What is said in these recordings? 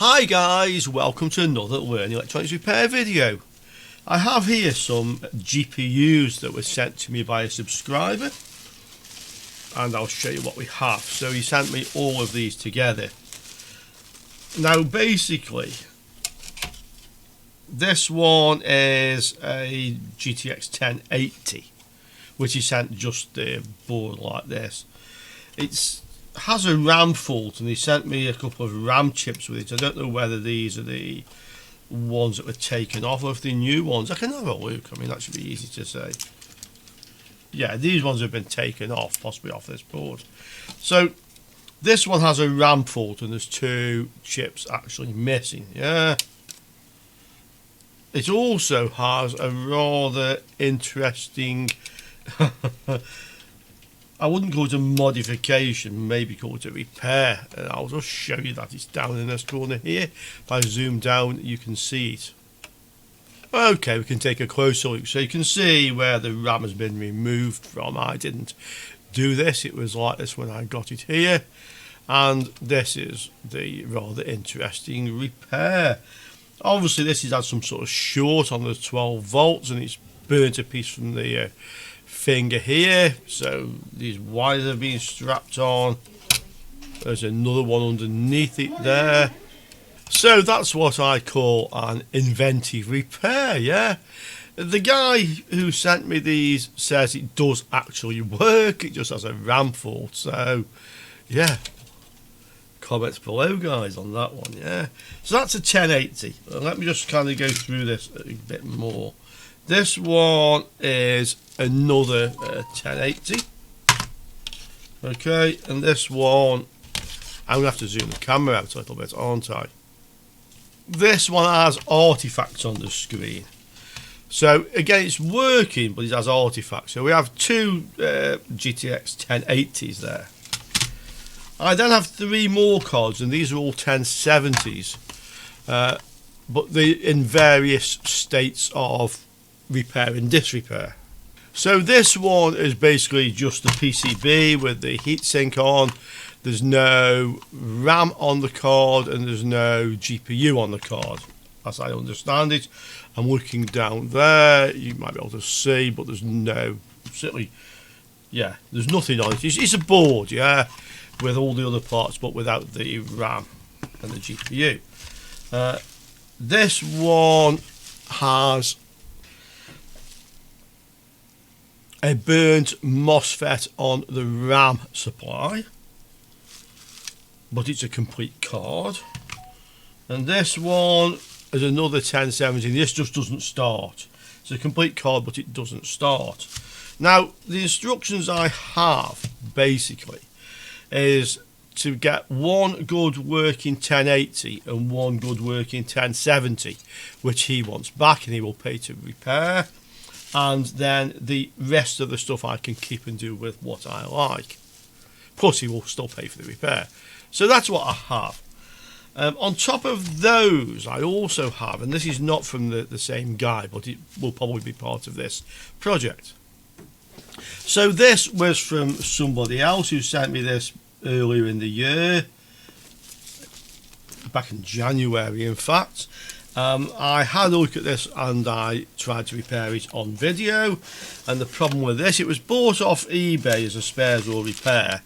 Hi guys, welcome to another Learn Electronics Repair video. I have here some GPUs that were sent to me by a subscriber, and I'll show you what we have. So he sent me all of these together. Now basically, this one is a GTX 1080, which he sent just a board like this. It has a RAM fault, and he sent me a couple of RAM chips with it. I don't know whether these are the ones that were taken off or if they're new ones. I can have a look. I mean, that should be easy to say. Yeah, these ones have been taken off, possibly off this board. So this one has a RAM fault, and there's two chips actually missing. Yeah. It also has a rather interesting I wouldn't call it a modification, maybe call it a repair. And I'll just show you that. It's down in this corner here. If I zoom down, you can see it. Okay, we can take a closer look. So you can see where the RAM has been removed from. I didn't do this. It was like this when I got it here. And this is the rather interesting repair. Obviously, this has had some sort of short on the 12 volts, and it's burnt a piece from the finger here, so these wires have been strapped on. There's another one underneath it there. So that's what I call an inventive repair. Yeah, the guy who sent me these says it does actually work, it just has a RAM fault. So yeah, comments below guys on that one. Yeah, so that's a 1080. Let me just kind of go through this a bit more. This one is another 1080. Okay, and this one, I'm going to have to zoom the camera out a little bit, aren't I? This one has artifacts on the screen. So again, it's working, but it has artifacts. So we have two GTX 1080s there. I then have three more cards, and these are all 1070s. But they're in various states of repair and disrepair. So this one is basically just the PCB with the heatsink on. There's no RAM on the card, and there's no GPU on the card, as I understand it. I'm looking down there, you might be able to see, but there's no, certainly, yeah, there's nothing on it. It's a board, yeah, with all the other parts, but without the RAM and the GPU. This one has a burnt MOSFET on the RAM supply, but it's a complete card. And this one is another 1070. This just doesn't start. It's a complete card, but it doesn't start. Now, the instructions I have basically is to get one good working 1080 and one good working 1070, which he wants back, and he will pay to repair. And then the rest of the stuff I can keep and do with what I like. Plus he will still pay for the repair. So that's what I have. On top of those, I also have, and this is not from the same guy, but it will probably be part of this project. So this was from somebody else who sent me this earlier in the year, back in January in fact. I had a look at this and I tried to repair it on video, and the problem with this, it was bought off eBay as a spares or repair,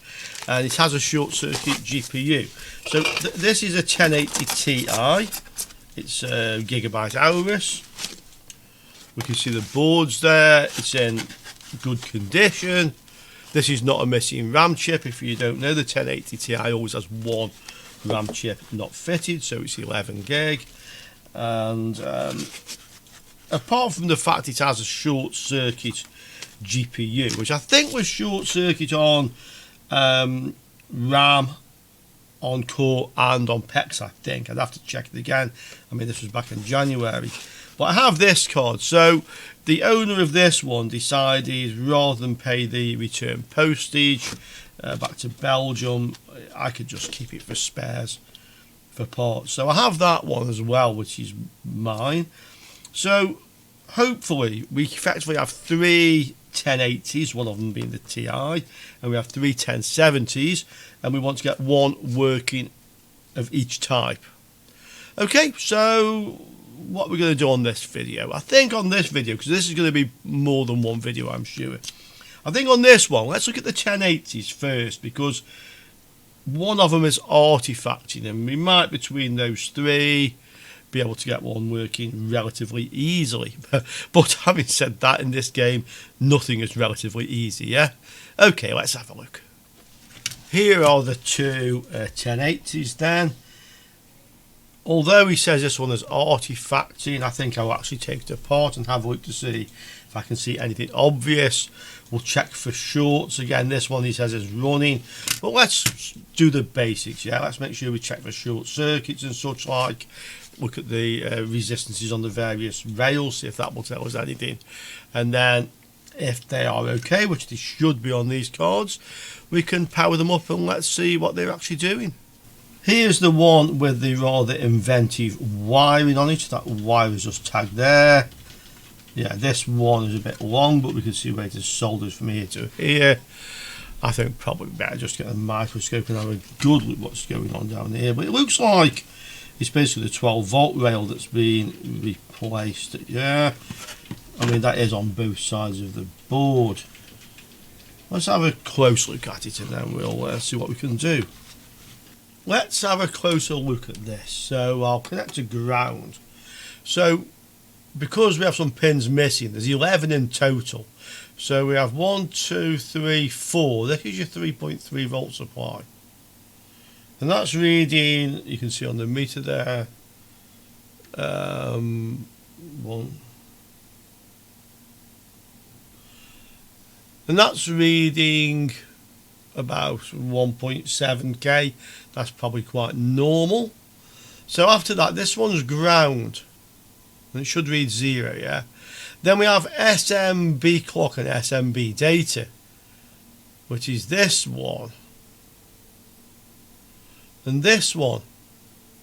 and it has a short circuit GPU. So this is a 1080 Ti. It's a gigabyte Aorus. We can see the boards there. It's in good condition. This is not a missing RAM chip. If you don't know, the 1080 Ti always has one RAM chip not fitted, so it's 11 gig. And apart from the fact it has a short circuit GPU, which I think was short circuit on RAM, on core, and on PEX, I think. I'd have to check it again. I mean, this was back in January. But I have this card. So the owner of this one decided, rather than pay the return postage back to Belgium, I could just keep it for spares, for parts. So I have that one as well, which is mine. So hopefully we effectively have three 1080s, one of them being the Ti, and we have three 1070s, and we want to get one working of each type. Okay, so what we're going to do on this video, I think on this video, because this is going to be more than one video, I'm sure. I think on this one, let's look at the 1080s first, because one of them is artifacting, and we might, between those three, be able to get one working relatively easily. But having said that, in this game, nothing is relatively easy, yeah? Okay, let's have a look. Here are the two 1080s then. Although he says this one is artifacting, I think I'll actually take it apart and have a look to see if I can see anything obvious. We'll check for shorts. Again, this one he says is running. But let's do the basics, yeah? Let's make sure we check for short circuits and such like. Look at the resistances on the various rails, see if that will tell us anything. And then if they are okay, which they should be on these cards, we can power them up and let's see what they're actually doing. Here's the one with the rather inventive wiring on it. That wire is just tagged there. Yeah, this one is a bit long, but we can see where it is soldered from here to here. I think probably better just get a microscope and have a good look what's going on down here. But it looks like it's basically the 12 volt rail that's been replaced. Yeah, I mean that is on both sides of the board. Let's have a close look at it and then we'll see what we can do. Let's have a closer look at this. So I'll connect to ground. So because we have some pins missing, there's 11 in total. So we have 1, 2, 3, 4. This is your 3.3 volt supply. And that's reading, you can see on the meter there, one. And that's reading about 1.7k. That's probably quite normal. So after that, this one's ground, and it should read 0, yeah? Then we have SMB clock and SMB data, which is this one and this one,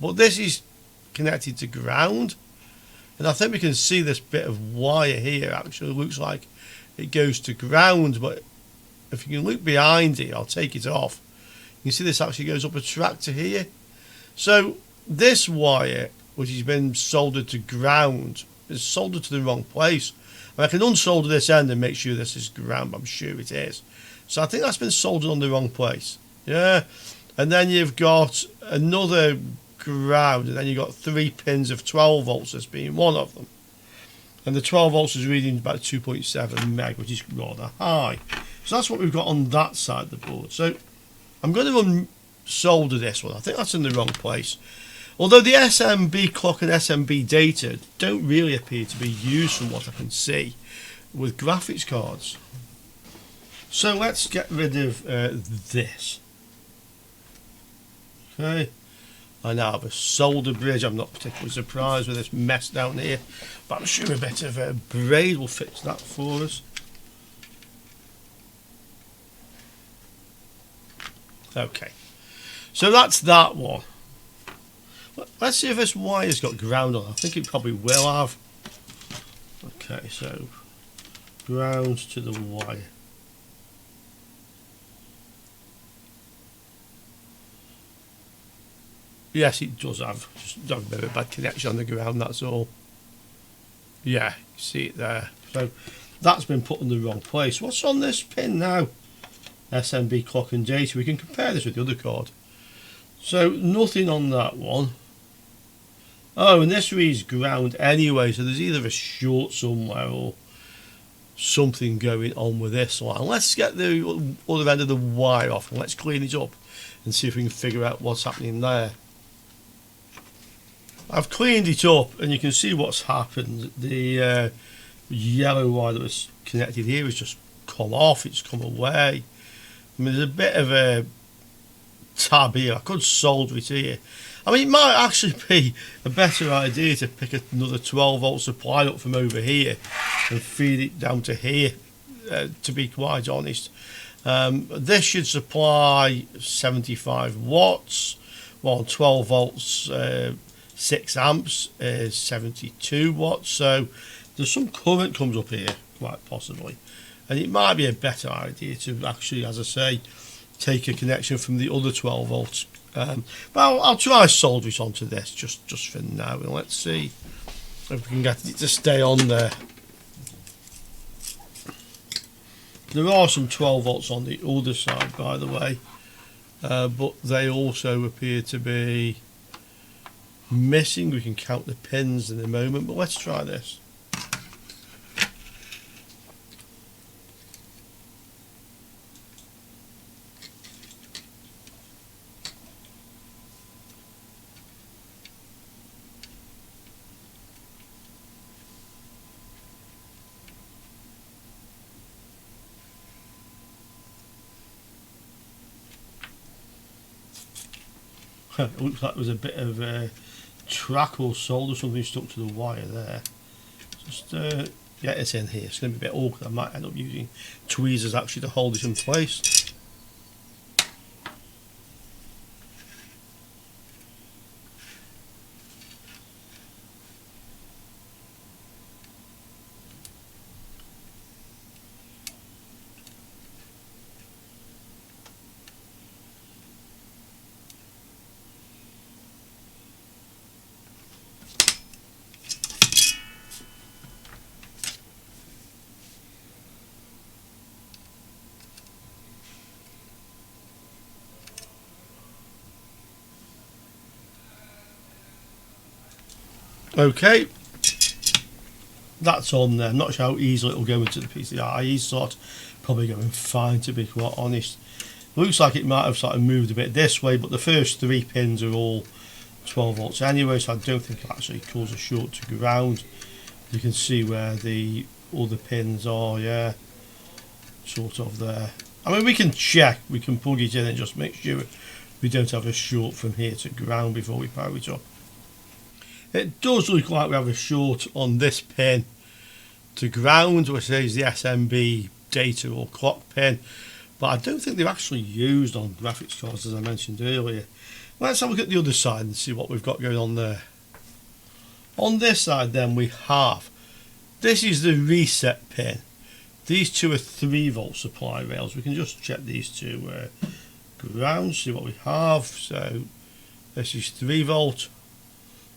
but this is connected to ground, and I think we can see this bit of wire here actually looks like it goes to ground, but if you can look behind it, I'll take it off, you can see this actually goes up a track to here. So this wire, which has been soldered to ground, is soldered to the wrong place. And I can unsolder this end and make sure this is ground, I'm sure it is. So I think that's been soldered on the wrong place, yeah. And then you've got another ground, and then you've got 3 pins of 12 volts as being one of them. And the 12 volts is reading about 2.7 meg, which is rather high. So that's what we've got on that side of the board. So I'm going to unsolder this one. I think that's in the wrong place. Although the SMB clock and SMB data don't really appear to be used from what I can see with graphics cards. So let's get rid of this. Okay, I now have a solder bridge. I'm not particularly surprised with this mess down here, but I'm sure a bit of a braid will fix that for us. Okay, so that's that one. Let's see if this wire's got ground on. I think it probably will have. Okay, so ground to the wire. Yes, it does have just a bit of a bad connection on the ground, that's all. Yeah, you see it there. So that's been put in the wrong place. What's on this pin now? SMB clock and data. We can compare this with the other card. So nothing on that one. Oh, and this reads ground anyway, so there's either a short somewhere or something going on with this line. Let's get the other end of the wire off and let's clean it up and see if we can figure out what's happening there. I've cleaned it up and you can see what's happened. The yellow wire that was connected here has just come off, it's come away. I mean, there's a bit of a tab here. I could solder it here. I mean, it might actually be a better idea to pick another 12 volt supply up from over here and feed it down to here, to be quite honest. This should supply 75 watts, while 12 volts 6 amps is 72 watts, so there's some current comes up here quite possibly, and it might be a better idea to actually, as I say, take a connection from the other 12 volts But I'll try solder it onto this just for now, and let's see if we can get it to stay on there. There are some 12 volts on the other side, by the way, but they also appear to be missing. We can count the pins in a moment, but let's try this. It looks like there's a bit of track or solder, something stuck to the wire there. Just get it in here. It's going to be a bit awkward. I might end up using tweezers actually to hold it in place. Okay, that's on there. I'm not sure how easily it'll go into the PCIe slot. Probably going fine, to be quite honest. Looks like it might have sort of moved a bit this way, but the first 3 pins are all 12 volts anyway, so I don't think it'll actually cause a short to ground. You can see where the other pins are, yeah, sort of there. I mean, we can check, we can plug it in and just make sure we don't have a short from here to ground before we power it up. It does look like we have a short on this pin to ground, which is the SMB data or clock pin, but I don't think they're actually used on graphics cards, as I mentioned earlier. Let's have a look at the other side and see what we've got going on there. On this side then we have, this is the reset pin. These two are 3 volt supply rails. We can just check these two ground, see what we have. So this is 3 volt.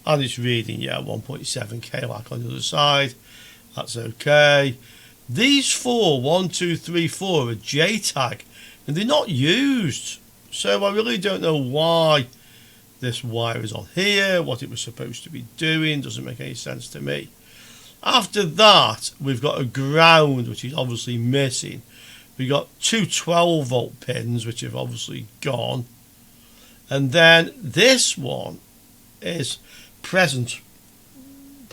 And it's reading, yeah, 1.7k like on the other side. That's okay. These 4, 1, 2, 3, 4 are JTAG, and they're not used. So I really don't know why this wire is on here, what it was supposed to be doing. Doesn't make any sense to me. After that, we've got a ground, which is obviously missing. We've got 2 12 volt pins, which have obviously gone. And then this one is present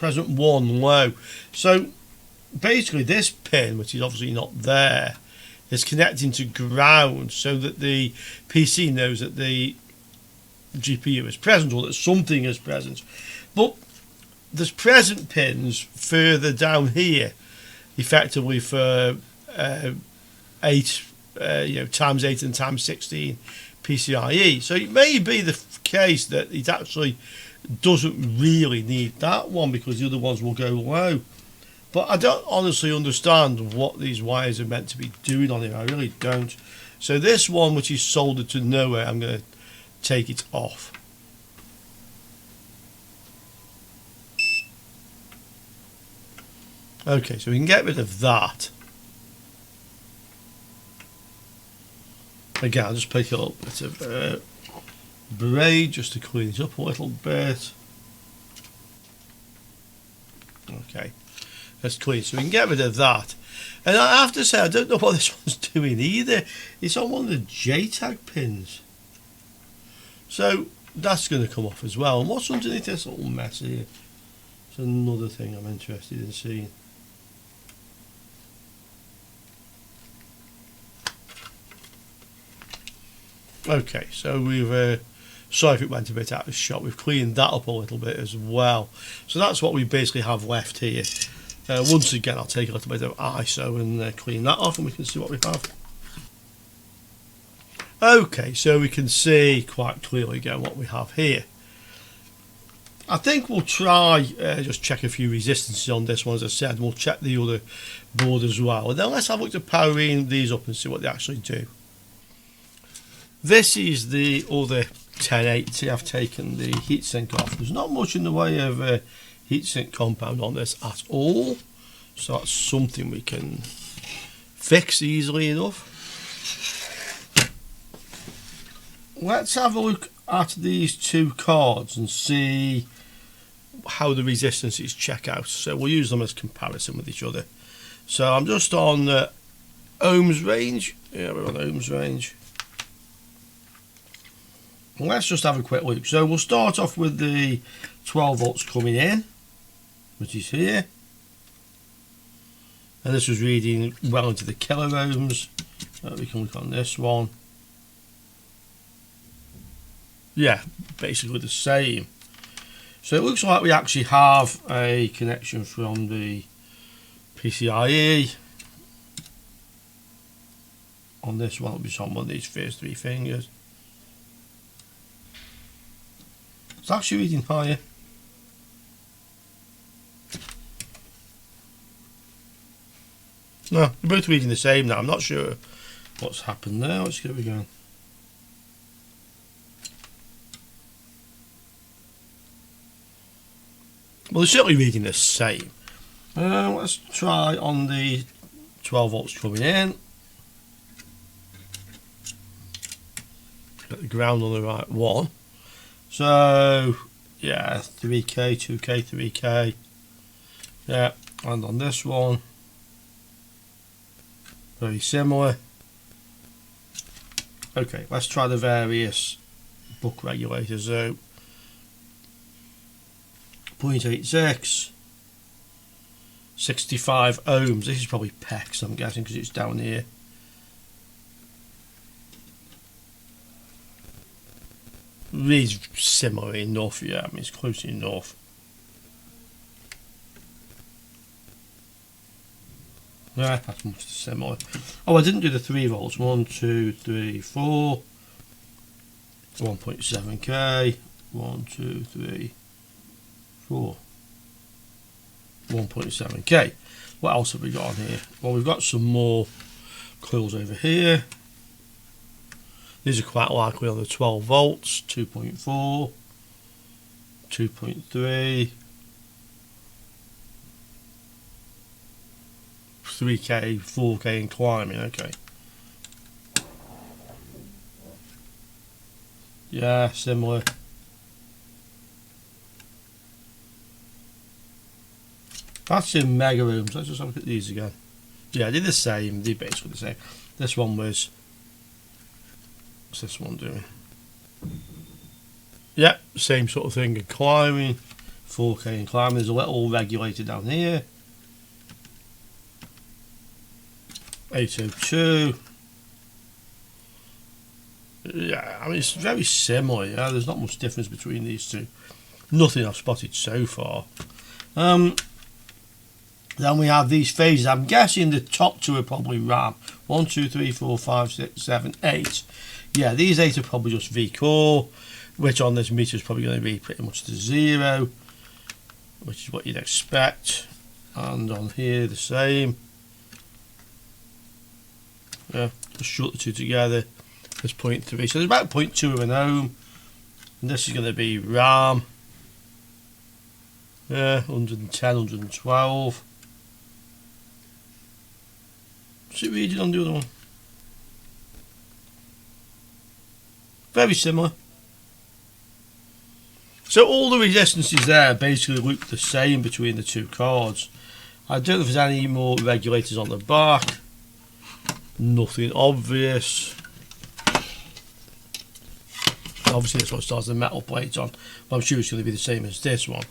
1 low. So basically this pin, which is obviously not there, is connecting to ground so that the PC knows that the GPU is present or that something is present. But there's present pins further down here, effectively for 8 times 8 and times 16 PCIe. So it may be the case that it actually doesn't really need that one because the other ones will go low. But I don't honestly understand what these wires are meant to be doing on here. I really don't. So this one, which is soldered to nowhere, I'm going to take it off. Okay, so we can get rid of that. Again, I'll just pick it up with a bit of braid just to clean it up a little bit. Okay, that's clean. So we can get rid of that. And I have to say, I don't know what this one's doing either. It's on one of the JTAG pins. So that's going to come off as well. And what's underneath this little mess here? It's another thing I'm interested in seeing. Okay, so we've, sorry if it went a bit out of shot, we've cleaned that up a little bit as well. So that's what we basically have left here. Once again, I'll take a little bit of ISO and clean that off and we can see what we have. Okay, so we can see quite clearly again what we have here. I think we'll try just check a few resistances on this one, as I said, and we'll check the other board as well. And then let's have a look at powering these up and see what they actually do. This is the other 1080. I've taken the heatsink off. There's not much in the way of heatsink compound on this at all, so that's something we can fix easily enough. Let's have a look at these two cards and see how the resistances check out. So we'll use them as comparison with each other. So I'm just on ohms range. Yeah, we're on ohms range. And let's just have a quick look. So we'll start off with the 12 volts coming in, which is here. And this was reading well into the kilo ohms. We can look on this one. Yeah, basically the same. So it looks like we actually have a connection from the PCIe. On this one, it'll be on one of these first three fingers. It's actually reading higher. No, they're both reading the same now. I'm not sure what's happened there. Let's get it again. Well, they're certainly reading the same. Let's try on the 12 volts coming in. Got the ground on the right one. So, yeah, 3K, 2K, 3K. Yeah, and on this one, very similar. Okay, let's try the various buck regulators. So, 0.86, 65 ohms. This is probably PEX, I'm guessing, because it's down here. Reads similar enough, yeah, I mean, it's close enough. Yeah, that's much similar. Oh, I didn't do the 3 volts. 1, 2, 3, 4. 1.7K. 1, 2, 3, 4. 1.7K. What else have we got on here? Well, we've got some more coils over here. These are quite likely on the 12 volts. 2.4. 2.3. 3K, 4K and climbing, okay. Yeah, similar. That's in mega ohms. Let's just have a look at these again. Yeah, they're the same, they're basically the same. This one was, what's this one doing? Yeah, same sort of thing, and climbing, 4K and climbing. There's a little regulator down here. 802. Yeah, I mean, it's very similar. Yeah, there's not much difference between these two. Nothing I've spotted so far. Then we have these phases. I'm guessing the top two are probably RAM. 1, 2, 3, 4, 5, 6, 7, 8. Yeah, these 8 are probably just V-core, which on this meter is probably going to be pretty much to 0, which is what you'd expect. And on here, the same. Yeah, just short the two together. There's 0.3, so there's about 0.2 of an ohm. And this is going to be RAM. Yeah, 110, 112. What's it reading on the other one? Very similar. So all the resistances there basically look the same between the two cards. I don't know if there's any more regulators on the back. Nothing obvious. Obviously this one still has the metal plate on, but I'm sure it's going to be the same as this one.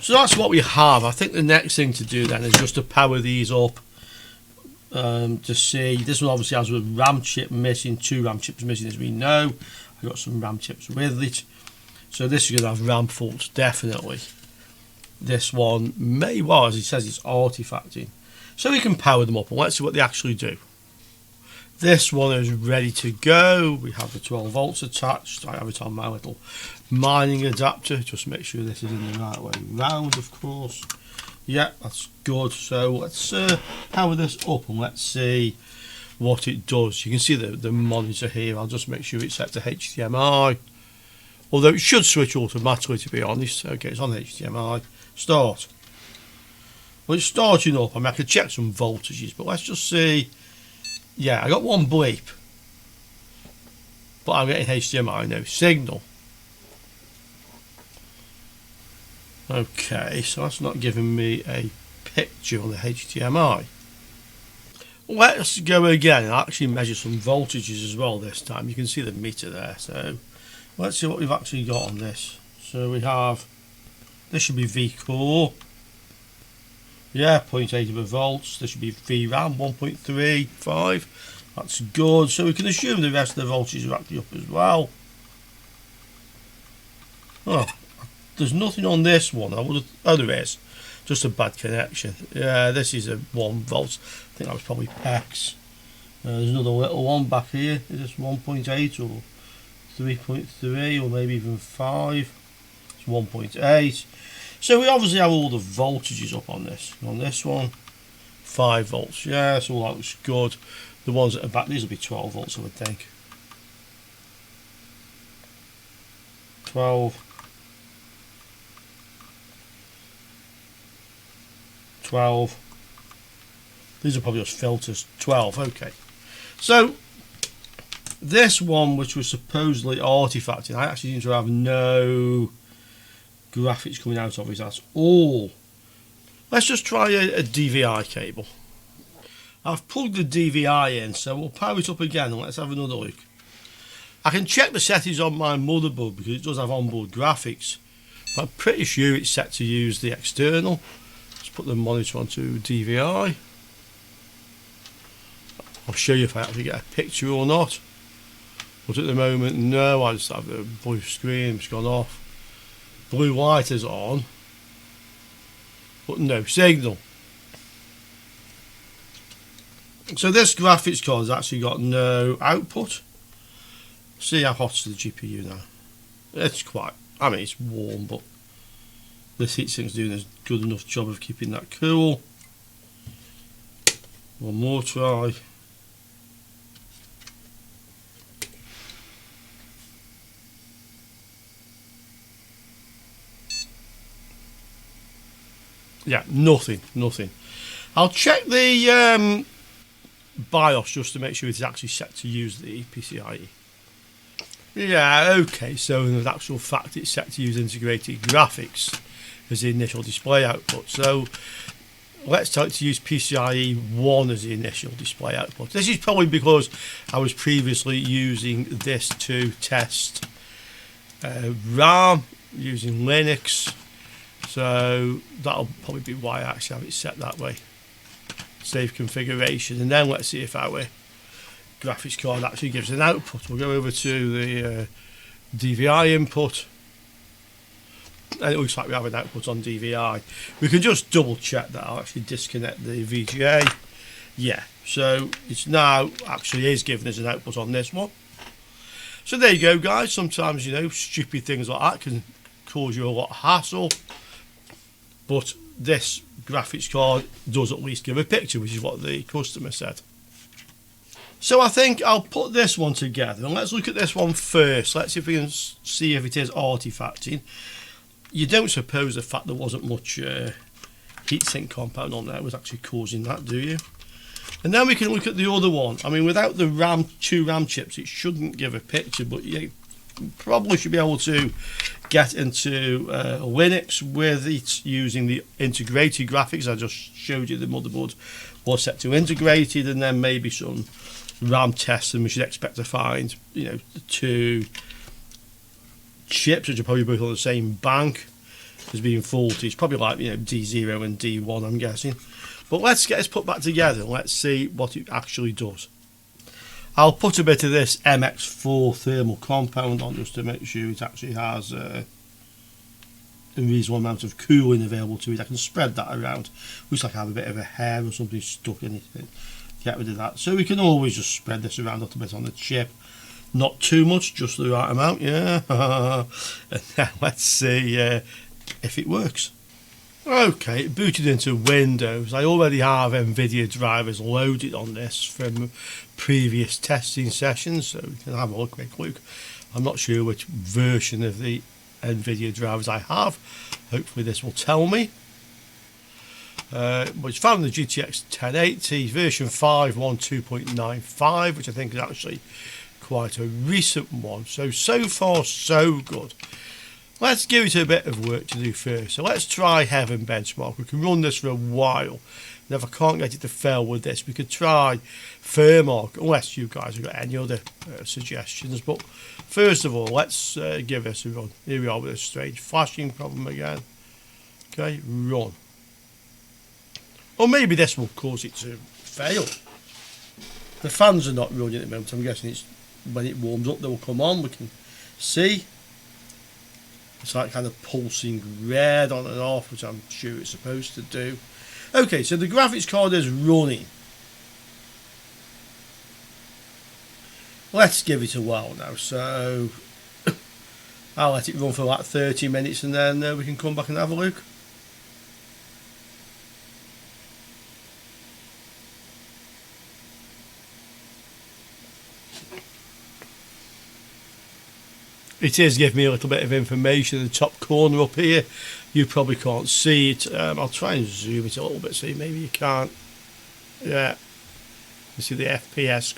So that's what we have. I think the next thing to do then is just to power these up to see. This one obviously has a RAM chip missing, 2 RAM chips missing as we know. I've got some RAM chips with it. So this is going to have RAM faults definitely. This one may well, as it says, it's artifacting. So we can power them up and let's see what they actually do. This one is ready to go. We have the 12 volts attached. I have it on my little mining adapter. Just make sure this is in the right way round, of course. Yeah, that's good. So let's power this up and let's see what it does. You can see the monitor here. I'll just make sure it's set to HDMI, although it should switch automatically, to be honest. Okay, it's on HDMI. Start. Well, it's starting up. I mean, I could check some voltages, but let's just see. Yeah, I got one bleep, but I'm getting HDMI, no signal. Okay, so that's not giving me a picture on the HDMI. Let's go again and actually measure some voltages as well this time. You can see the meter there, so let's see what we've actually got on this. So we have, this should be V core, yeah, 0.8 volts. This should be VRAM 1.35. That's good. So we can assume the rest of the voltages are actually up as well. Oh, there's nothing on this one. I would have, oh, there is. Just a bad connection. Yeah, this is a 1 volt. I think that was probably PEX. There's another little one back here. Is this 1.8 or 3.3 or maybe even 5? It's 1.8. So we obviously have all the voltages up on this. On this one, 5 volts. Yeah, so all that looks good. The ones at the back, these will be 12 volts, I would think. 12. 12. These are probably just filters. 12. Okay. So this one, which was supposedly artifacting, I actually seem to have no graphics coming out of it at all. Let's just try a DVI cable. I've plugged the DVI in, so we'll power it up again and let's have another look. I can check the settings on my motherboard because it does have onboard graphics, but I'm pretty sure it's set to use the external. Let's put the monitor onto DVI. I'll show you if I actually get a picture or not, but at the moment no, I just have the blue screen, it's gone off. Blue light is on, but no signal. So this graphics card has actually got no output. See how hot is the GPU now? It's quite, I mean it's warm, but this heatsink's doing a good enough job of keeping that cool. One more try. Yeah, nothing. I'll check the BIOS just to make sure it's actually set to use the PCIe. Yeah, okay, so in actual fact it's set to use integrated graphics as the initial display output. So let's tell it to use PCIe 1 as the initial display output. This is probably because I was previously using this to test RAM using Linux. So that'll probably be why I actually have it set that way. Save configuration, and then let's see if our graphics card actually gives an output. We'll go over to the DVI input, and it looks like we have an output on DVI. We can just double check that. I'll actually disconnect the VGA. Yeah, so it's now actually is giving us an output on this one. So there you go, guys. Sometimes, you know, stupid things like that can cause you a lot of hassle. But this graphics card does at least give a picture, which is what the customer said. So I think I'll put this one together and let's look at this one first. Let's see if we can see if it is artifacting. You don't suppose the fact there wasn't much heatsink compound on there was actually causing that, do you? And then we can look at the other one. I mean, without the RAM, 2 RAM chips, it shouldn't give a picture, but you probably should be able to get into Linux with it using the integrated graphics. I just showed you the motherboard was set to integrated, and then maybe some RAM tests, and we should expect to find, you know, the 2 chips which are probably both on the same bank as being faulty. It's probably like, you know, D0 and D1, I'm guessing. But let's get this put back together and let's see what it actually does. I'll put a bit of this MX4 thermal compound on just to make sure it actually has a reasonable amount of cooling available to it. I can spread that around. Looks like I have a bit of a hair or something stuck in it. Get rid of that. So we can always just spread this around a little bit on the chip. Not too much, just the right amount, yeah. And then let's see if it works. Okay, it booted into Windows. I already have NVIDIA drivers loaded on this from previous testing sessions, so we can have a quick look. I'm not sure which version of the NVIDIA drivers I have. Hopefully this will tell me. But it's found in the GTX 1080 version 5.12.95, which I think is actually quite a recent one. So far so good. Let's give it a bit of work to do first. So let's try Heaven Benchmark. We can run this for a while. And if I can't get it to fail with this, we could try Fairmark, unless you guys have got any other suggestions. But first of all, let's give this a run. Here we are with a strange flashing problem again. Okay, run. Or maybe this will cause it to fail. The fans are not running at the moment. I'm guessing it's when it warms up, they will come on. We can see. It's like kind of pulsing red on and off, which I'm sure it's supposed to do. Okay, so the graphics card is running. Let's give it a while now. So I'll let it run for like 30 minutes and then we can come back and have a look. It is giving me a little bit of information in the top corner up here. You probably can't see it. I'll try and zoom it a little bit, see maybe you can't. Yeah, you see the FPS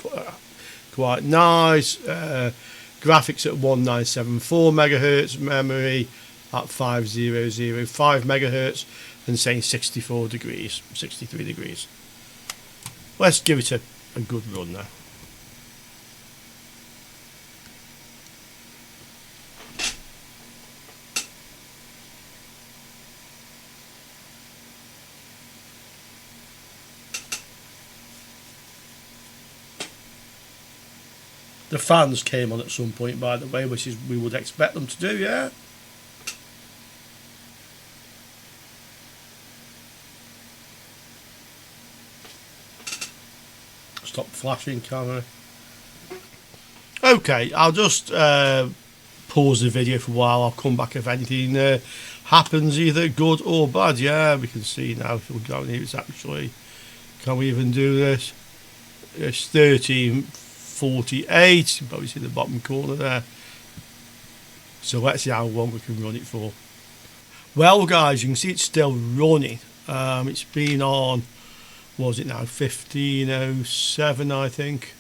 quite nice. Graphics at 1974 megahertz, memory at 5005 megahertz, and saying 64 degrees, 63 degrees. Let's give it a good run now. The fans came on at some point, by the way, which is we would expect them to do, yeah. Stop flashing camera. Okay, I'll just pause the video for a while. I'll come back if anything happens, either good or bad. Yeah, we can see now if we go down here, it's actually, can we even do this? It's 13:48. You can probably see the bottom corner there. So let's see how long we can run it for. Well guys, you can see it's still running. It's been on, what was it now, 15:07 I think,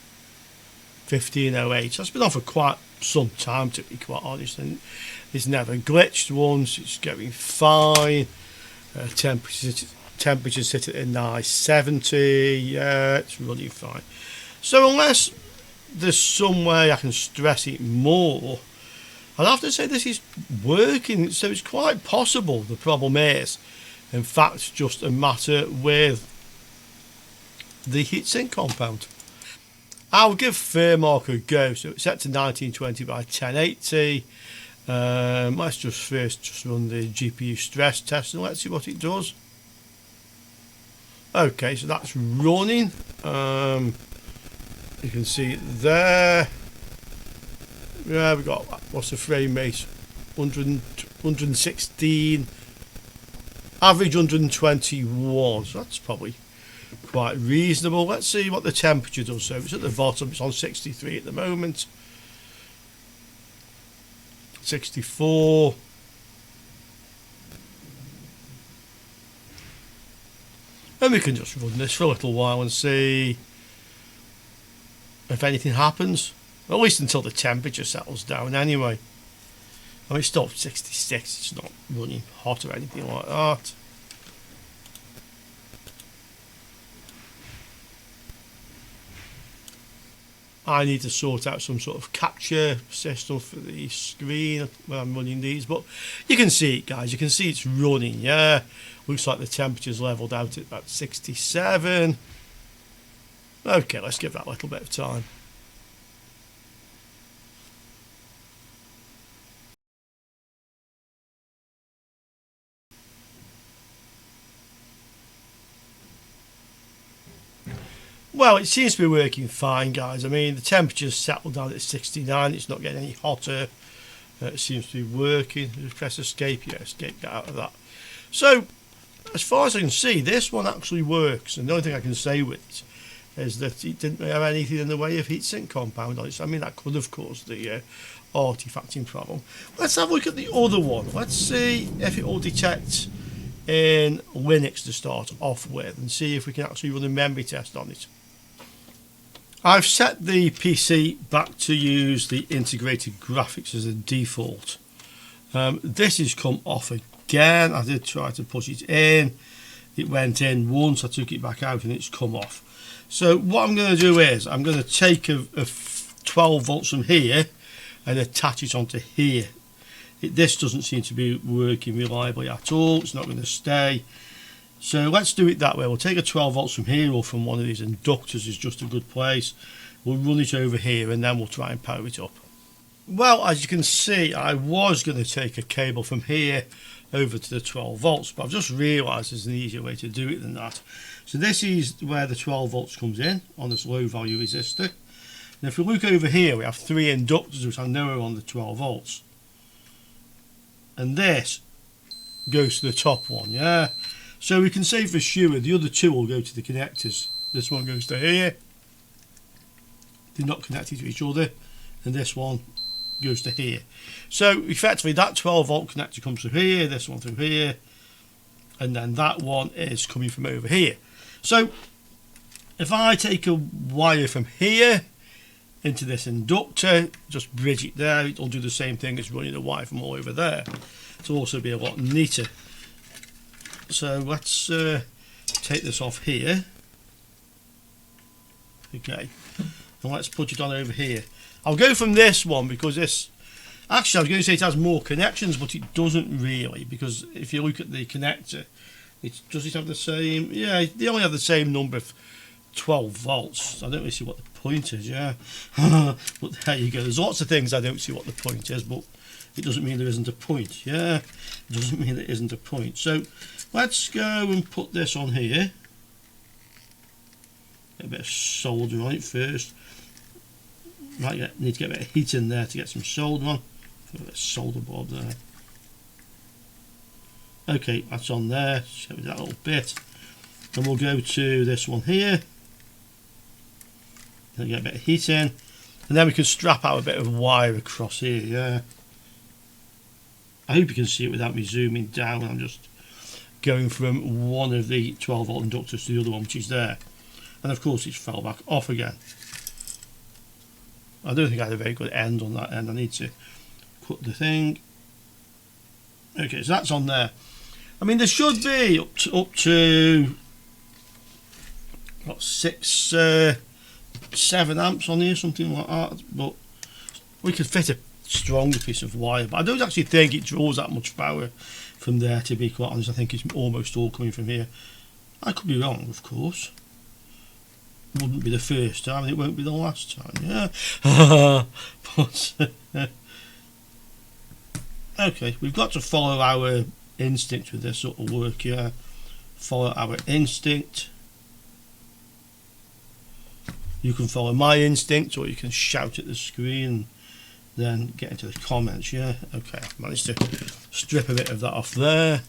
15:08. So it's been on for quite some time, to be quite honest, and it's never glitched once. It's going fine. Temperature sit at a nice 70. Yeah, it's running fine. So unless there's some way I can stress it more, I'd have to say this is working. So it's quite possible the problem is in fact just a matter with the heatsink compound. I'll give Fairmark a go. So it's set to 1920 by 1080. Let's just run the GPU stress test and let's see what it does. Okay, so that's running. You can see it there. Yeah, we got, what's the frame rate? 116. Average 121. So that's probably quite reasonable. Let's see what the temperature does. So it's at the bottom. It's on 63 at the moment. 64. And we can just run this for a little while and see if anything happens, at least until the temperature settles down anyway. I mean, it's still 66, it's not running hot or anything like that. I need to sort out some sort of capture system for the screen when I'm running these, but you can see it guys, you can see it's running, yeah. Looks like the temperature's leveled out at about 67. Okay, let's give that a little bit of time. Well, it seems to be working fine, guys. I mean, the temperature's settled down at 69. It's not getting any hotter. It seems to be working. Just press escape. Yeah, escape, get out of that. So, as far as I can see, this one actually works, and the only thing I can say with it is that it didn't have anything in the way of heatsink compound on it. So, I mean, that could have caused the artifacting problem. Let's have a look at the other one. Let's see if it will detect in Linux to start off with, and see if we can actually run a memory test on it. I've set the PC back to use the integrated graphics as a default. This has come off again. I did try to push it in. It went in once, I took it back out and it's come off. So what I'm going to do is I'm going to take a 12 volts from here and attach it onto here. This doesn't seem to be working reliably at all. It's not going to stay. So let's do it that way. We'll take a 12 volts from here, or from one of these inductors is just a good place. We'll run it over here and then we'll try and power it up. Well, as you can see, I was going to take a cable from here over to the 12 volts, but I've just realised there's an easier way to do it than that. So this is where the 12 volts comes in on this low value resistor. And if we look over here, we have 3 inductors which I know are on the 12 volts. And this goes to the top one, yeah. So we can say for sure the other 2 will go to the connectors. This one goes to here. They're not connected to each other. And this one goes to here. So effectively that 12 volt connector comes through here, this one through here, and then that one is coming from over here. So if I take a wire from here into this inductor, just bridge it there, it'll do the same thing as running a wire from all over there. It'll also be a lot neater. So let's take this off here. Okay, and let's put it on over here. I'll go from this one because this, actually I was going to say it has more connections, but it doesn't really, because if you look at the connector, does it have the same, yeah, they only have the same number of 12 volts. I don't really see what the point is, yeah. But there you go, there's lots of things I don't see what the point is, but it doesn't mean there isn't a point, yeah. It doesn't mean there isn't a point. So let's go and put this on here. Get a bit of solder on it first. Need to get a bit of heat in there to get some solder on. Put a bit of solder board there. Okay, that's on there. Just get rid of that little bit. Then we'll go to this one here. Then get a bit of heat in. And then we can strap out a bit of wire across here, yeah. I hope you can see it without me zooming down. I'm just going from one of the 12 volt inductors to the other one, which is there. And of course it's fell back off again. I don't think I had a very good end on that end. I need to cut the thing. Okay, so that's on there. I mean, there should be up to what, 7 amps on here, something like that. But we could fit a stronger piece of wire. But I don't actually think it draws that much power from there, to be quite honest. I think it's almost all coming from here. I could be wrong, of course. Wouldn't be the first time, and it won't be the last time, yeah. But okay, we've got to follow our instinct with this sort of work, yeah. Follow our instinct. You can follow my instinct, or you can shout at the screen, then get into the comments, yeah. Okay, I've managed to strip a bit of that off there.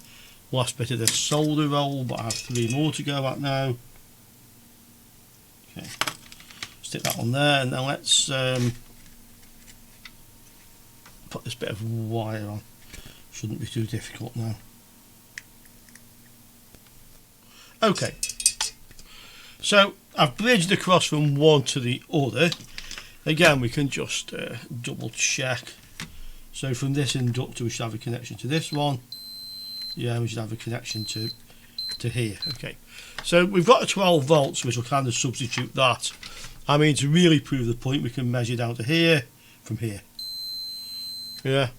Last bit of this solder roll, but I have 3 more to go at now. Okay, stick that on there, and then let's put this bit of wire on. Shouldn't be too difficult now. Okay, so I've bridged across from one to the other. Again, we can just double check. So from this inductor we should have a connection to this one. Yeah, we should have a connection to here. Okay, so we've got a 12 volts, which will kind of substitute that. I mean, to really prove the point, we can measure down to here from here. Yeah,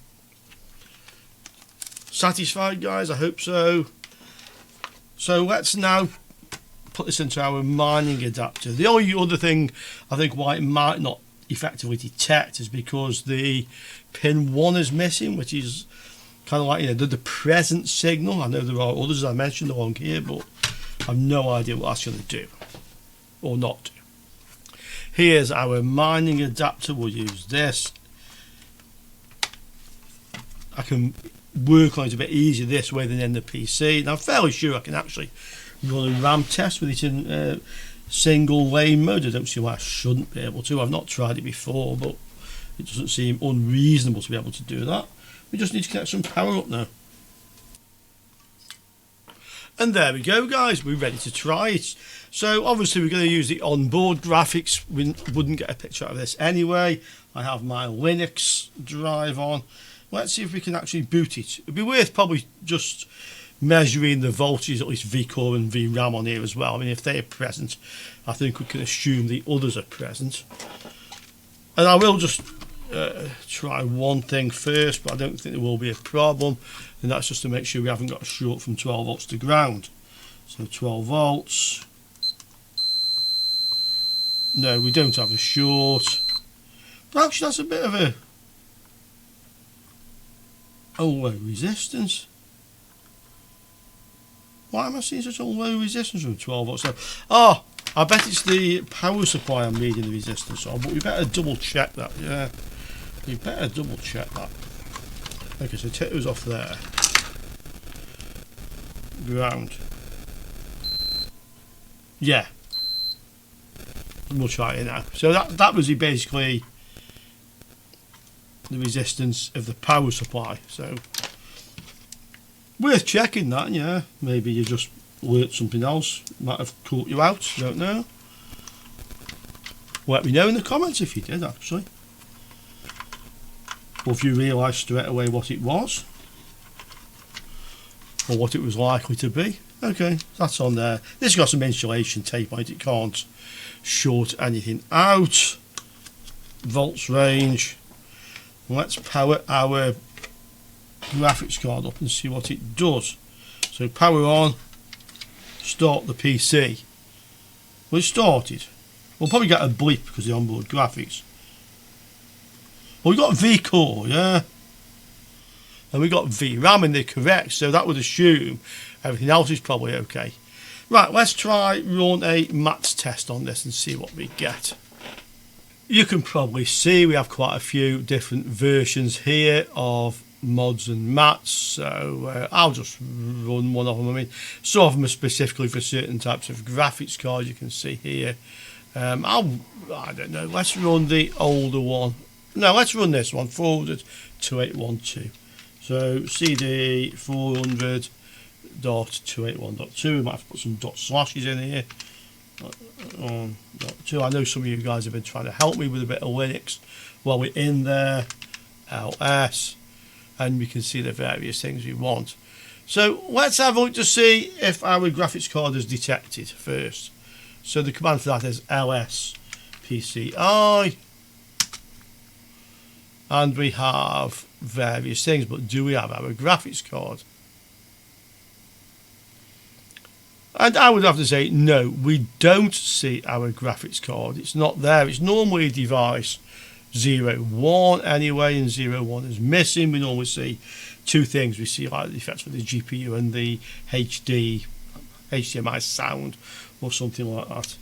satisfied, guys? I hope so. So let's now put this into our mining adapter. The only other thing I think why it might not effectively detect is because the pin 1 is missing, which is kind of like, you know, the present signal. I know there are others I mentioned along here, but I've no idea what that's going to do or not do. Here's our mining adapter. We'll use this. I can work on it a bit easier this way than in the PC. And I'm fairly sure I can actually run a RAM test with it in single lane mode. I don't see why I shouldn't be able to. I've not tried it before, but it doesn't seem unreasonable to be able to do that. We just need to connect some power up now. And there we go, guys, we're ready to try it. So obviously we're going to use the onboard graphics. We wouldn't get a picture out of this anyway. I have my Linux drive on. Let's see if we can actually boot it. It'd be worth probably just measuring the voltages, at least VCore and VRAM on here as well. I mean, if they are present, I think we can assume the others are present. And I will just try one thing first, but I don't think there will be a problem, and that's just to make sure we haven't got a short from 12 volts to ground. So 12 volts. No, we don't have a short. But actually that's a bit of a low resistance. Why am I seeing such a low resistance from 12 volts? Oh, I bet it's the power supply I'm reading the resistance on, but we better double check that. Yeah, we better double check that. Okay, so take those off there. Ground. Yeah. We'll try it now. So that was basically the resistance of the power supply. So worth checking that, yeah. Maybe you just learnt something else. Might have caught you out, don't know. Let me know in the comments if you did, actually. Or if you realised straight away what it was. Or what it was likely to be. Okay, that's on there. This has got some insulation tape on it. It can't short anything out. Volts range. Let's power our graphics card up and see what it does. So power on. Start the PC. Well, it started. We'll probably get a bleep because of the onboard graphics. Well, we got VCore, yeah. And we got VRAM, and they're correct, so that would assume everything else is probably okay. Right, let's try run a maths test on this and see what we get. You can probably see we have quite a few different versions here of mods and mats, so I'll just run one of them. I mean, some of them are specifically for certain types of graphics cards. You can see here. I don't know, let's run the older one. No, let's run this one, 400.2812. So CD 400.281.2. We might have to put some dot slashes in here. .2. I know some of you guys have been trying to help me with a bit of Linux while we're in there. LS, and we can see the various things we want. So let's have a look to see if our graphics card is detected first. So the command for that is ls PCI, and we have various things, but do we have our graphics card? And I would have to say no, we don't see our graphics card. It's not there. It's normally device 01 anyway, and 01 is missing. We normally see two things. We see like the effects for the GPU and the HDMI sound or something like that.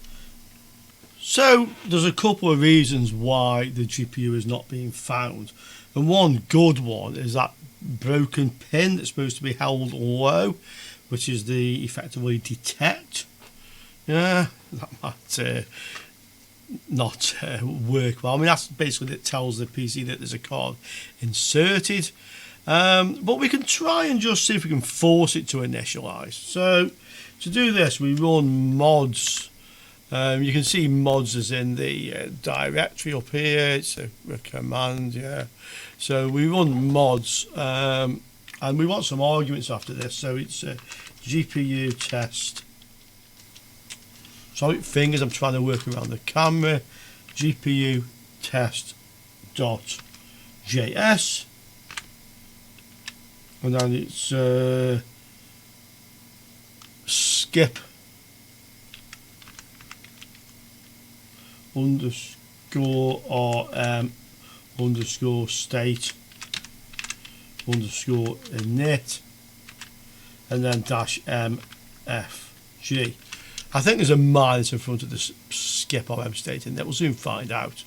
So there's a couple of reasons why the GPU is not being found, and one good one is that broken pin that's supposed to be held low, which is the effectively detect. Yeah, that might not work well. I mean, that's basically it tells the PC that there's a card inserted, but we can try and just see if we can force it to initialize. So to do this, we run mods. You can see mods as in the directory up here. It's a command, yeah. So we run mods, and we want some arguments after this. So it's GPU test. Sorry, fingers, I'm trying to work around the camera. GPU test dot JS, and then it's skip underscore RM underscore state underscore init, and then dash MFG. I think there's a minus in front of the skip RM state in there. We'll soon find out.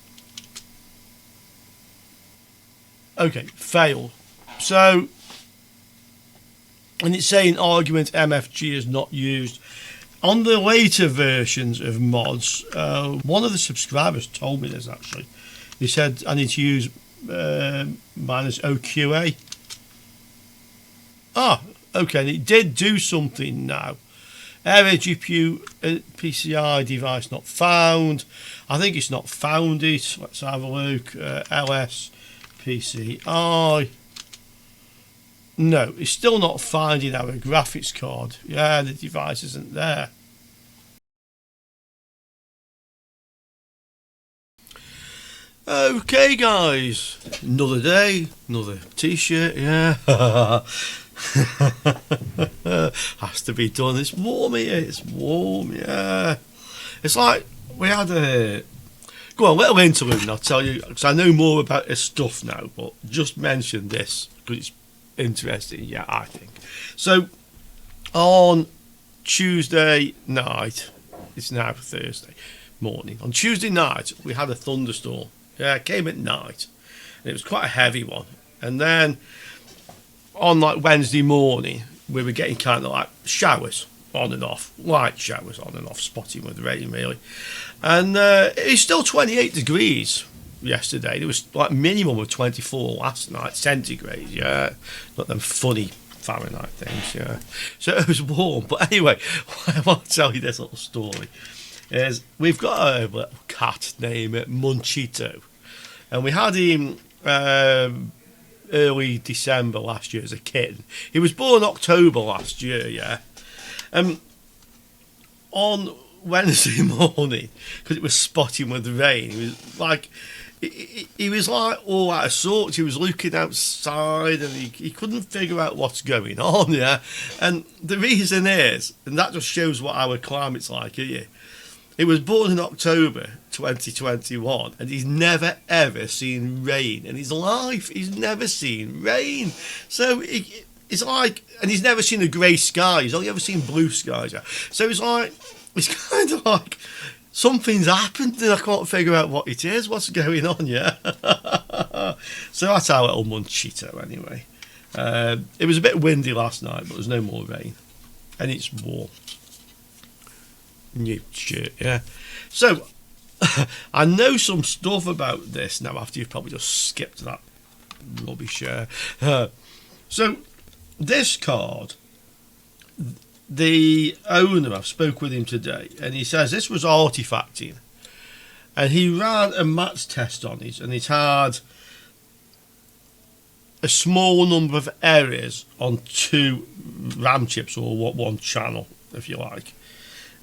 Okay, failed. So and it's saying argument MFG is not used. On the later versions of mods, one of the subscribers told me this actually. He said I need to use minus OQA. Ah, okay, and it did do something now. Error GPU PCI device not found. I think it's not found it. Let's have a look. LS PCI. No, it's still not finding our graphics card. Yeah, the device isn't there. Okay, guys, another day, another t-shirt. Yeah. Has to be done. It's warm here. It's warm. Yeah. It's like we had a go on, little interlude, and I'll tell you because I know more about this stuff now. But just mention this because it's interesting. Yeah, I think so. On Tuesday night, it's now Thursday morning. On Tuesday night, we had a thunderstorm. Yeah, it came at night, and it was quite a heavy one. And then on like Wednesday morning, we were getting kind of like showers on and off, light showers on and off, spotting with rain really. And it's still 28 degrees yesterday. It was like minimum of 24 last night, centigrade. Yeah, not them funny Fahrenheit things. Yeah, so it was warm. But anyway, I want to tell you this little story. Is we've got a little cat named Munchito, and we had him early December last year as a kitten. He was born October last year, yeah. On Wednesday morning, because it was spotting with rain, he was like, he was like all out of sorts. He was looking outside and he couldn't figure out what's going on, yeah. And the reason is, and that just shows what our climate's like here. He was born in October 2021 and he's never ever seen rain in his life. He's never seen rain. So it's like, and he's never seen a grey sky. He's only ever seen blue skies. So it's like, it's kind of like something's happened and I can't figure out what it is. What's going on, yeah? So that's our little Munchito anyway. It was a bit windy last night, but there's no more rain. And it's warm. New shirt, yeah. So I know some stuff about this now after you've probably just skipped that rubbish. So this card, the owner, I've spoke with him today, and he says this was artifacting, and he ran a match test on it, and it had a small number of errors on 2 RAM chips, or one channel, if you like.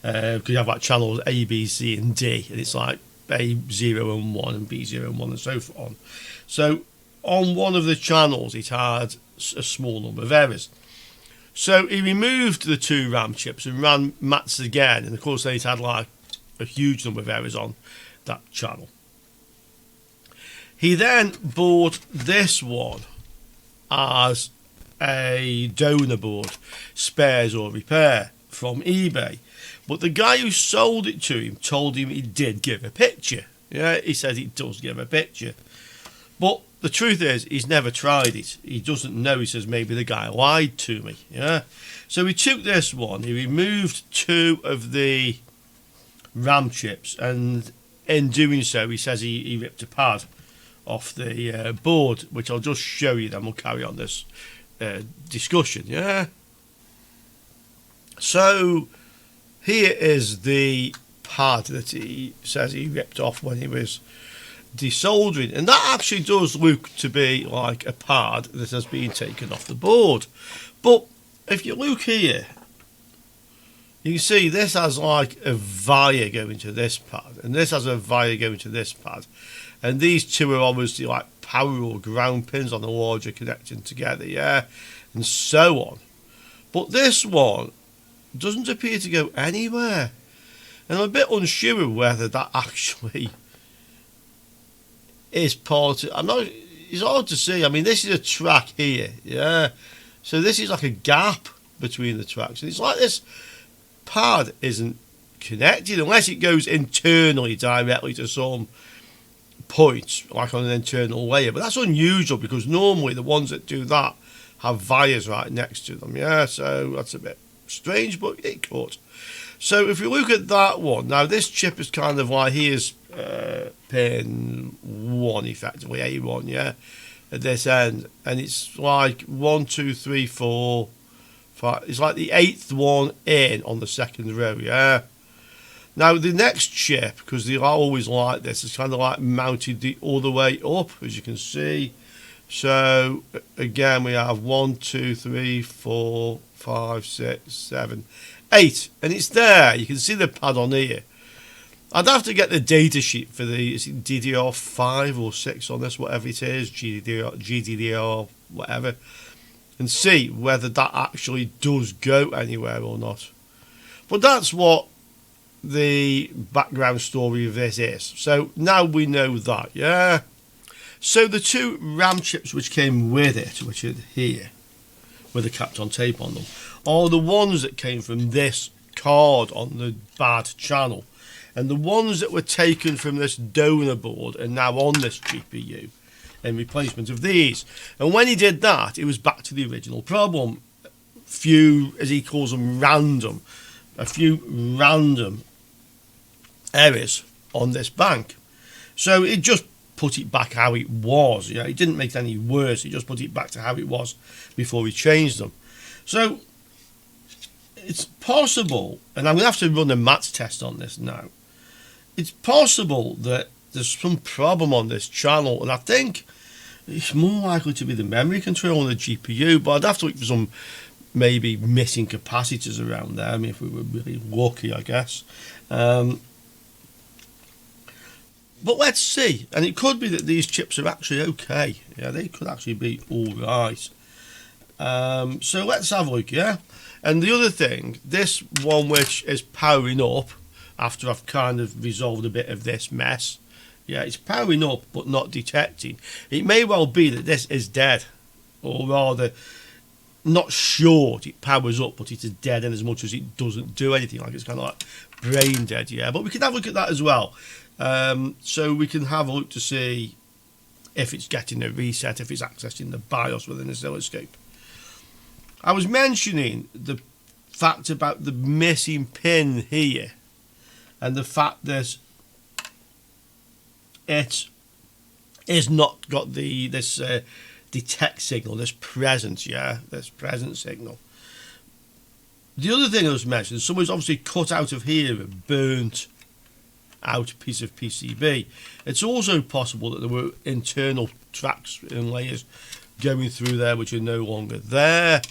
Because you have like channels A, B, C, and D, and it's like A0 and 1 and B0 and 1 and so on. So on one of the channels, it had a small number of errors. So he removed the 2 RAM chips and ran mats again, and of course then it had like a huge number of errors on that channel. He then bought this one as a donor board, spares or repair, from eBay. But the guy who sold it to him told him he did give a picture. Yeah, he says he does give a picture. But the truth is, he's never tried it. He doesn't know. He says maybe the guy lied to me. Yeah. So he took this one. He removed 2 of the RAM chips, and in doing so, he says he ripped a pad off the board, which I'll just show you. Then we'll carry on this discussion. Yeah. So here is the pad that he says he ripped off when he was desoldering, and that actually does look to be like a pad that has been taken off the board. But if you look here, you can see this has like a wire going to this pad, and this has a wire going to this pad, and these 2 are obviously like power or ground pins on the larger connecting together, yeah, and so on. But this one doesn't appear to go anywhere, and I'm a bit unsure whether that actually is part of, I'm not, it's hard to see. I mean, this is a track here, yeah, so this is like a gap between the tracks, and it's like this pad isn't connected unless it goes internally directly to some point, like on an internal layer. But that's unusual because normally the ones that do that have wires right next to them. Yeah, so that's a bit strange, but it could. So if you look at that one, now this chip is kind of like, here's pin 1 effectively, A1, yeah, at this end, and it's like 1, 2, 3, 4, 5, it's like the 8th one in on the second row, yeah. Now the next chip, because they are always like this, is kind of like mounted the other way up, as you can see. So again, we have 1, 2, 3, 4, 5, 6, 7, 8, and it's there. You can see the pad on here. I'd have to get the data sheet for the, is it DDR5 or 6 on this, whatever it is, GDDR, whatever, and see whether that actually does go anywhere or not. But that's what the background story of this is. So now we know that, yeah. So the 2 RAM chips which came with it, which are here, with the Kapton tape on them, are the ones that came from this card on the bad channel. And the ones that were taken from this donor board are now on this GPU in replacement of these. And when he did that, it was back to the original problem. Few, as he calls them, a few random errors on this bank. So it just put it back how it was. Yeah, it didn't make it any worse. It just put it back to how it was before we changed them. So it's possible, and I'm going to have to run a maths test on this now. It's possible that there's some problem on this channel, and I think it's more likely to be the memory control on the GPU, but I'd have to look for some maybe missing capacitors around there. I mean, if we were really lucky, I guess. But let's see. And it could be that these chips are actually okay. Yeah, they could actually be all right. So let's have a look, yeah? And the other thing, this one which is powering up, after I've kind of resolved a bit of this mess, yeah, it's powering up but not detecting. It may well be that this is dead, or rather, not short, it powers up, but it is dead in as much as it doesn't do anything, like it's kind of like brain dead, yeah. But we can have a look at that as well. So we can have a look to see if it's getting a reset, if it's accessing the BIOS within the oscilloscope. I was mentioning the fact about the missing pin here, and the fact that it is not got this detect signal, this present, yeah, this present signal. The other thing I was mentioning, someone's obviously cut out of here and burnt out a piece of PCB. It's also possible that there were internal tracks and layers going through there which are no longer there.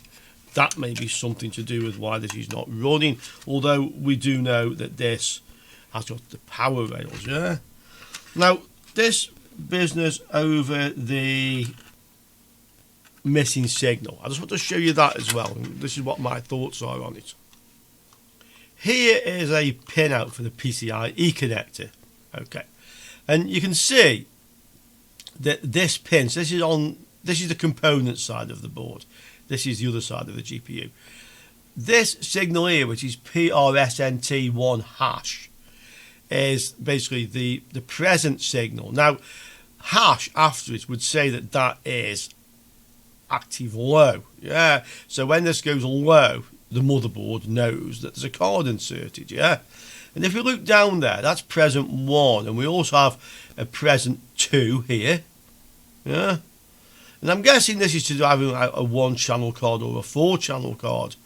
That may be something to do with why this is not running, although we do know that this has got the power rails, yeah. Now this business over the missing signal, I just want to show you that as well, and this is what my thoughts are on it. Here is a pin out for the PCIe connector, okay, and you can see that this pin, so this is the component side of the board, this is the other side of the GPU. This signal here, which is PRSNT1 hash, is basically the present signal. Now hash after it would say that that is active low, yeah, so when this goes low, the motherboard knows that there's a card inserted, yeah. And if we look down there, that's present 1, and we also have a present 2 here, yeah. And I'm guessing this is to do having a 1-channel card or a 4-channel card,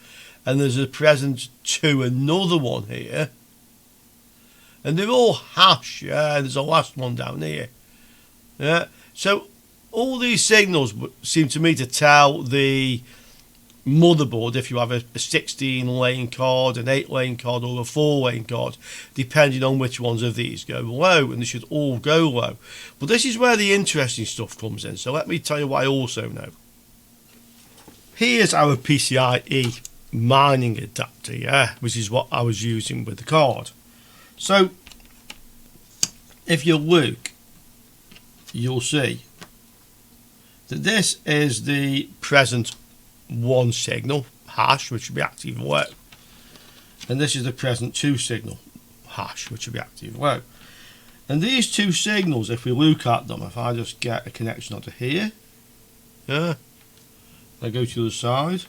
and there's a present 2, another one here, and they're all hash, yeah. There's a last one down here, yeah. So all these signals seem to me to tell the motherboard, if you have a 16-lane card, an 8-lane card, or a 4-lane card, depending on which ones of these go low, and they should all go low. But this is where the interesting stuff comes in, so let me tell you what I also know. Here's our PCIe mining adapter, yeah, which is what I was using with the card. So if you look, you'll see that this is the present 1 signal, hash, which will be active low, and this is the present 2 signal, hash, which will be active low. And these 2 signals, if we look at them, if I just get a connection onto here, yeah, I go to the other side,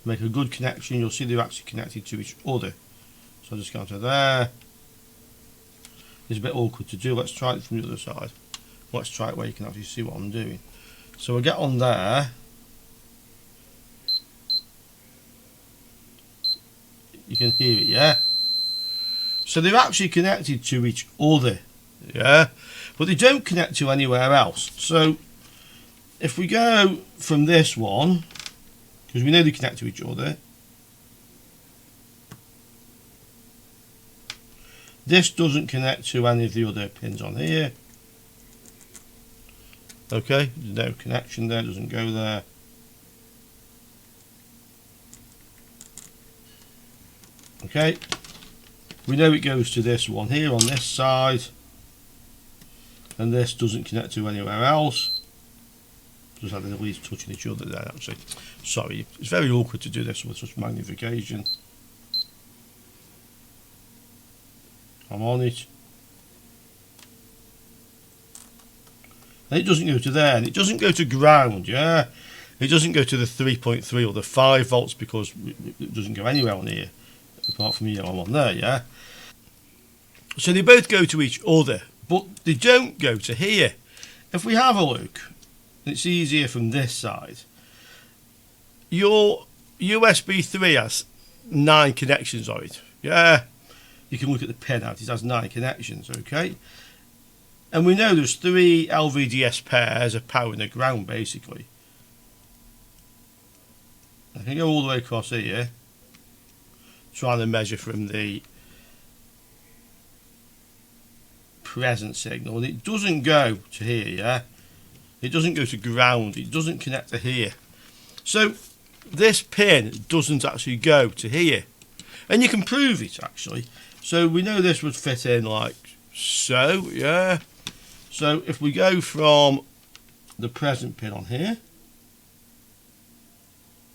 make a good connection. You'll see they're actually connected to each other. So I'll just go to there. It's a bit awkward to do. Let's try it from the other side. Let's try it where you can actually see what I'm doing. So I get on there. You can hear it, yeah? So they're actually connected to each other, yeah? But they don't connect to anywhere else. So if we go from this one, because we know they connect to each other, this doesn't connect to any of the other pins on here. Okay, there's no connection there, doesn't go there. Okay, we know it goes to this one here on this side, and this doesn't connect to anywhere else. Just had the leads touching each other there actually. Sorry, it's very awkward to do this with such magnification. I'm on it. And it doesn't go to there, and it doesn't go to ground, yeah? It doesn't go to the 3.3 or the 5 volts because it doesn't go anywhere on here. Apart from, you know, I'm on there, yeah? So they both go to each other, but they don't go to here. If we have a look, it's easier from this side. Your USB 3 has 9 connections on it, yeah? You can look at the pin out, it has 9 connections, okay? And we know there's 3 LVDS pairs of power in the ground, basically. I can go all the way across here, trying to measure from the present signal, and it doesn't go to here, yeah? It doesn't go to ground, it doesn't connect to here. So this pin doesn't actually go to here. And you can prove it actually. So we know this would fit in like so, yeah? So if we go from the present pin on here,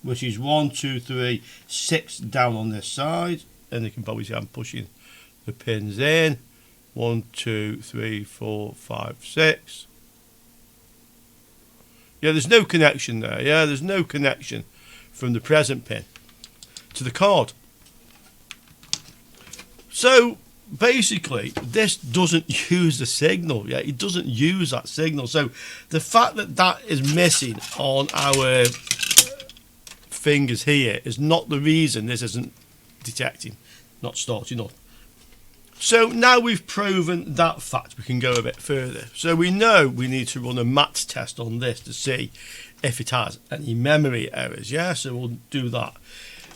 which is 1, 2, 3, 6 down on this side, and you can probably see I'm pushing the pins in. 1, 2, 3, 4, 5, 6. Yeah, there's no connection there. Yeah, there's no connection from the present pin to the card. So basically, this doesn't use the signal. Yeah, it doesn't use that signal. So the fact that that is missing on our fingers here is not the reason this isn't detecting, not starting up. So now we've proven that fact, we can go a bit further. So we know we need to run a MAT test on this to see if it has any memory errors, yeah? So we'll do that.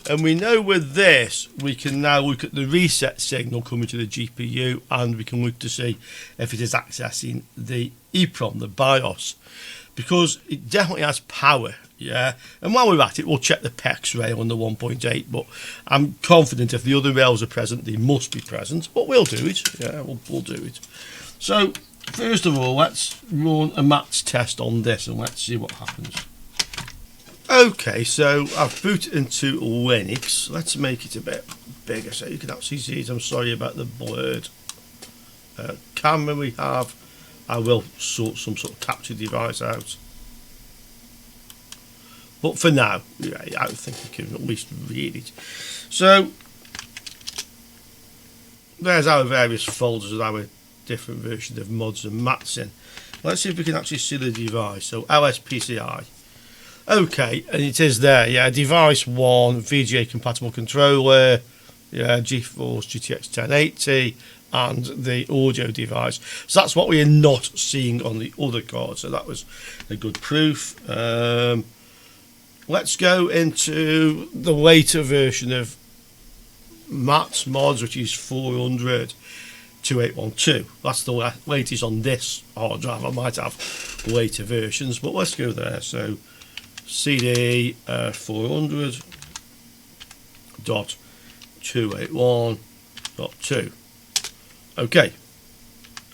And we know with this, we can now look at the reset signal coming to the GPU, and we can look to see if it is accessing the EEPROM, the BIOS, because it definitely has power, yeah? And while we're at it, we'll check the PEX rail on the 1.8, but I'm confident if the other rails are present, they must be present, but we'll do it, yeah, we'll do it. So, first of all, let's run a MAT test on this, and let's see what happens. Okay, so I've booted into Linux. Let's make it a bit bigger so you can actually see it. I'm sorry about the blurred camera we have. I will sort some sort of capture device out. But for now, yeah, I think you can at least read it. So, there's our various folders with our different versions of mods and mats in. Let's see if we can actually see the device. So, LSPCI. Okay, and it is there, yeah, device 1, VGA compatible controller, yeah, GeForce GTX 1080, and the audio device. So that's what we are not seeing on the other card, so that was a good proof. Let's go into the later version of MAT's mods, which is 400-2812. That's the latest on this hard drive. I might have later versions, but let's go there. So CD 400.281.2. Okay,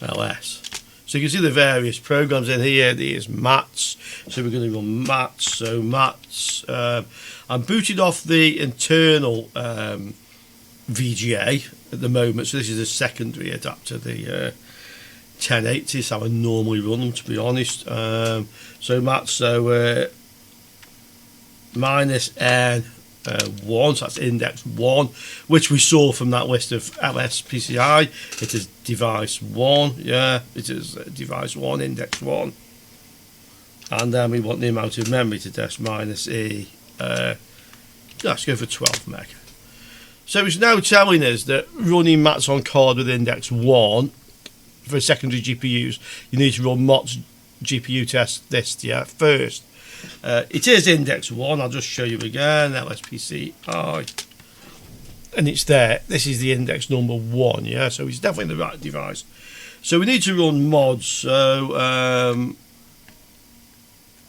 LS. So you can see the various programs in here. There's MATs. So we're going to run MATs. So MATs. I'm booted off the internal VGA at the moment. So this is a secondary adapter, the 1080. So I normally run them, to be honest. So MATs. So minus N1, so that's index 1, which we saw from that list of LSPCI. It is device 1, yeah, it is device 1, index 1. And then we want the amount of memory to test minus E. Let's go for 12 meg. So it's now telling us that running mats on card with index 1 for secondary GPUs, you need to run MOTS GPU test this, yeah, first. It is index 1, I'll just show you again, LSPCI, and it's there. This is the index number 1, yeah, so it's definitely the right device. So we need to run mods, so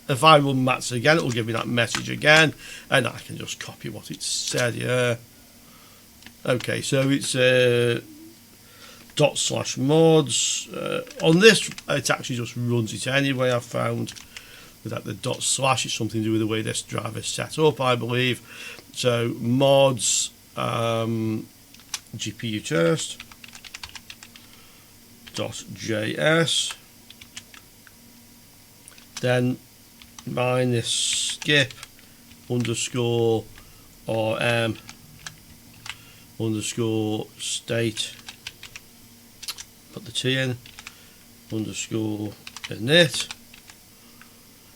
if I run mats again, it will give me that message again, and I can just copy what it said, yeah. Okay, so it's /mods. On this, it actually just runs it anyway, I've found. Without the / it's something to do with the way this driver is set up, I believe. So mods GPU test .js, then minus skip underscore rm underscore state, put the T in, underscore init,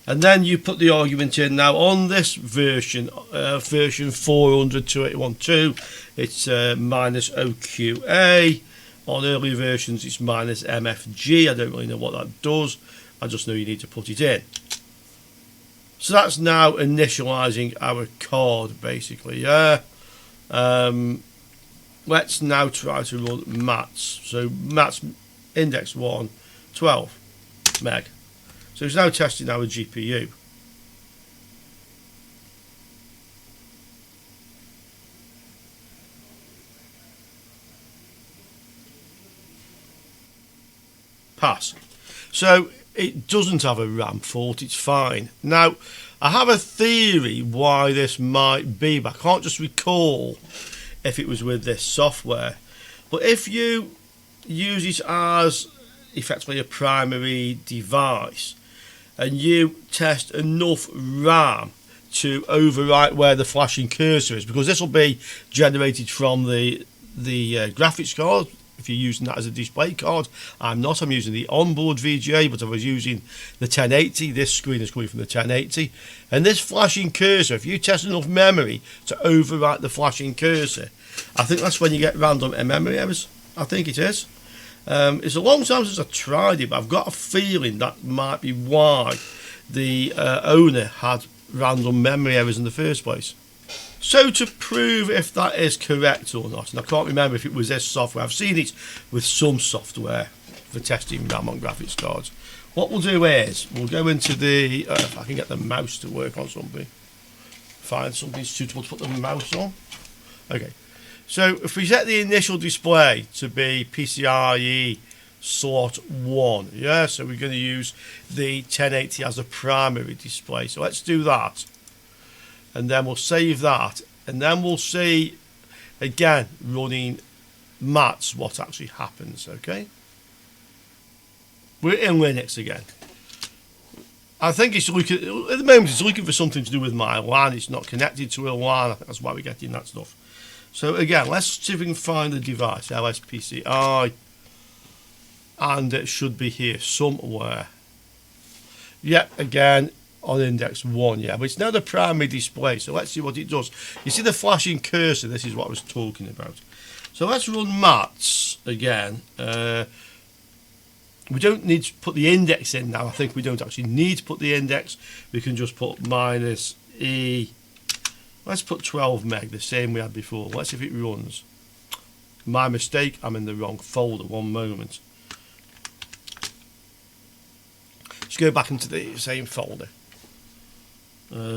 and then you put the argument in. Now on this version, version 400.281.2, it's minus OQA. On early versions it's minus MFG. I don't really know what that does, I just know you need to put it in. So that's now initializing our card basically, yeah. Let's now try to run mats. So mats index 1, 12 meg. So it's now testing our GPU. Pass. So it doesn't have a RAM fault, it's fine. Now, I have a theory why this might be, but I can't just recall if it was with this software. But if you use it as effectively a primary device and you test enough RAM to overwrite where the flashing cursor is, because this will be generated from the graphics card if you're using that as a display card. I'm not, I'm using the onboard VGA, but I was using the 1080. This screen is coming from the 1080, and this flashing cursor, if you test enough memory to overwrite the flashing cursor, I think that's when you get random memory errors. I think it is. It's a long time since I tried it, but I've got a feeling that might be why the owner had random memory errors in the first place. So to prove if that is correct or not, and I can't remember if it was this software, I've seen it with some software for testing RAM on graphics cards. What we'll do is, we'll go into the, if I can get the mouse to work on something, find something suitable to put the mouse on. Okay, so if we set the initial display to be PCIe slot 1, yeah, so we're going to use the 1080 as a primary display, so let's do that. And then we'll save that, and then we'll see again running mats what actually happens. Okay, we're in Linux again. I think it's looking, at the moment it's looking for something to do with my LAN. It's not connected to a LAN, that's why we're getting that stuff. So again, let's see if we can find the device, LSPCI, and it should be here somewhere. Yep, again on index 1, yeah, but it's now the primary display, so let's see what it does. You see the flashing cursor, this is what I was talking about. So let's run mats again. We don't need to put the index in now. I think we don't actually need to put the index. We can just put minus E. Let's put 12 meg, the same we had before. Let's see if it runs. My mistake, I'm in the wrong folder, one moment. Let's go back into the same folder.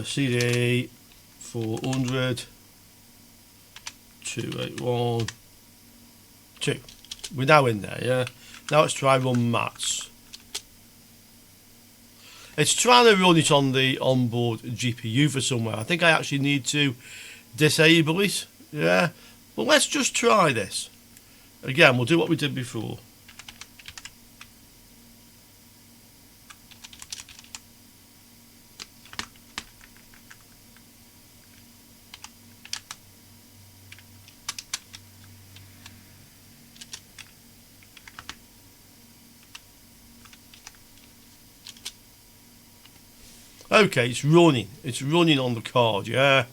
CD 400 281 2. We're now in there, yeah. Now let's try run mats. It's trying to run it on the onboard GPU for somewhere. I think I actually need to disable it, yeah. But let's just try this. Again, we'll do what we did before. Okay, it's running on the card, yeah.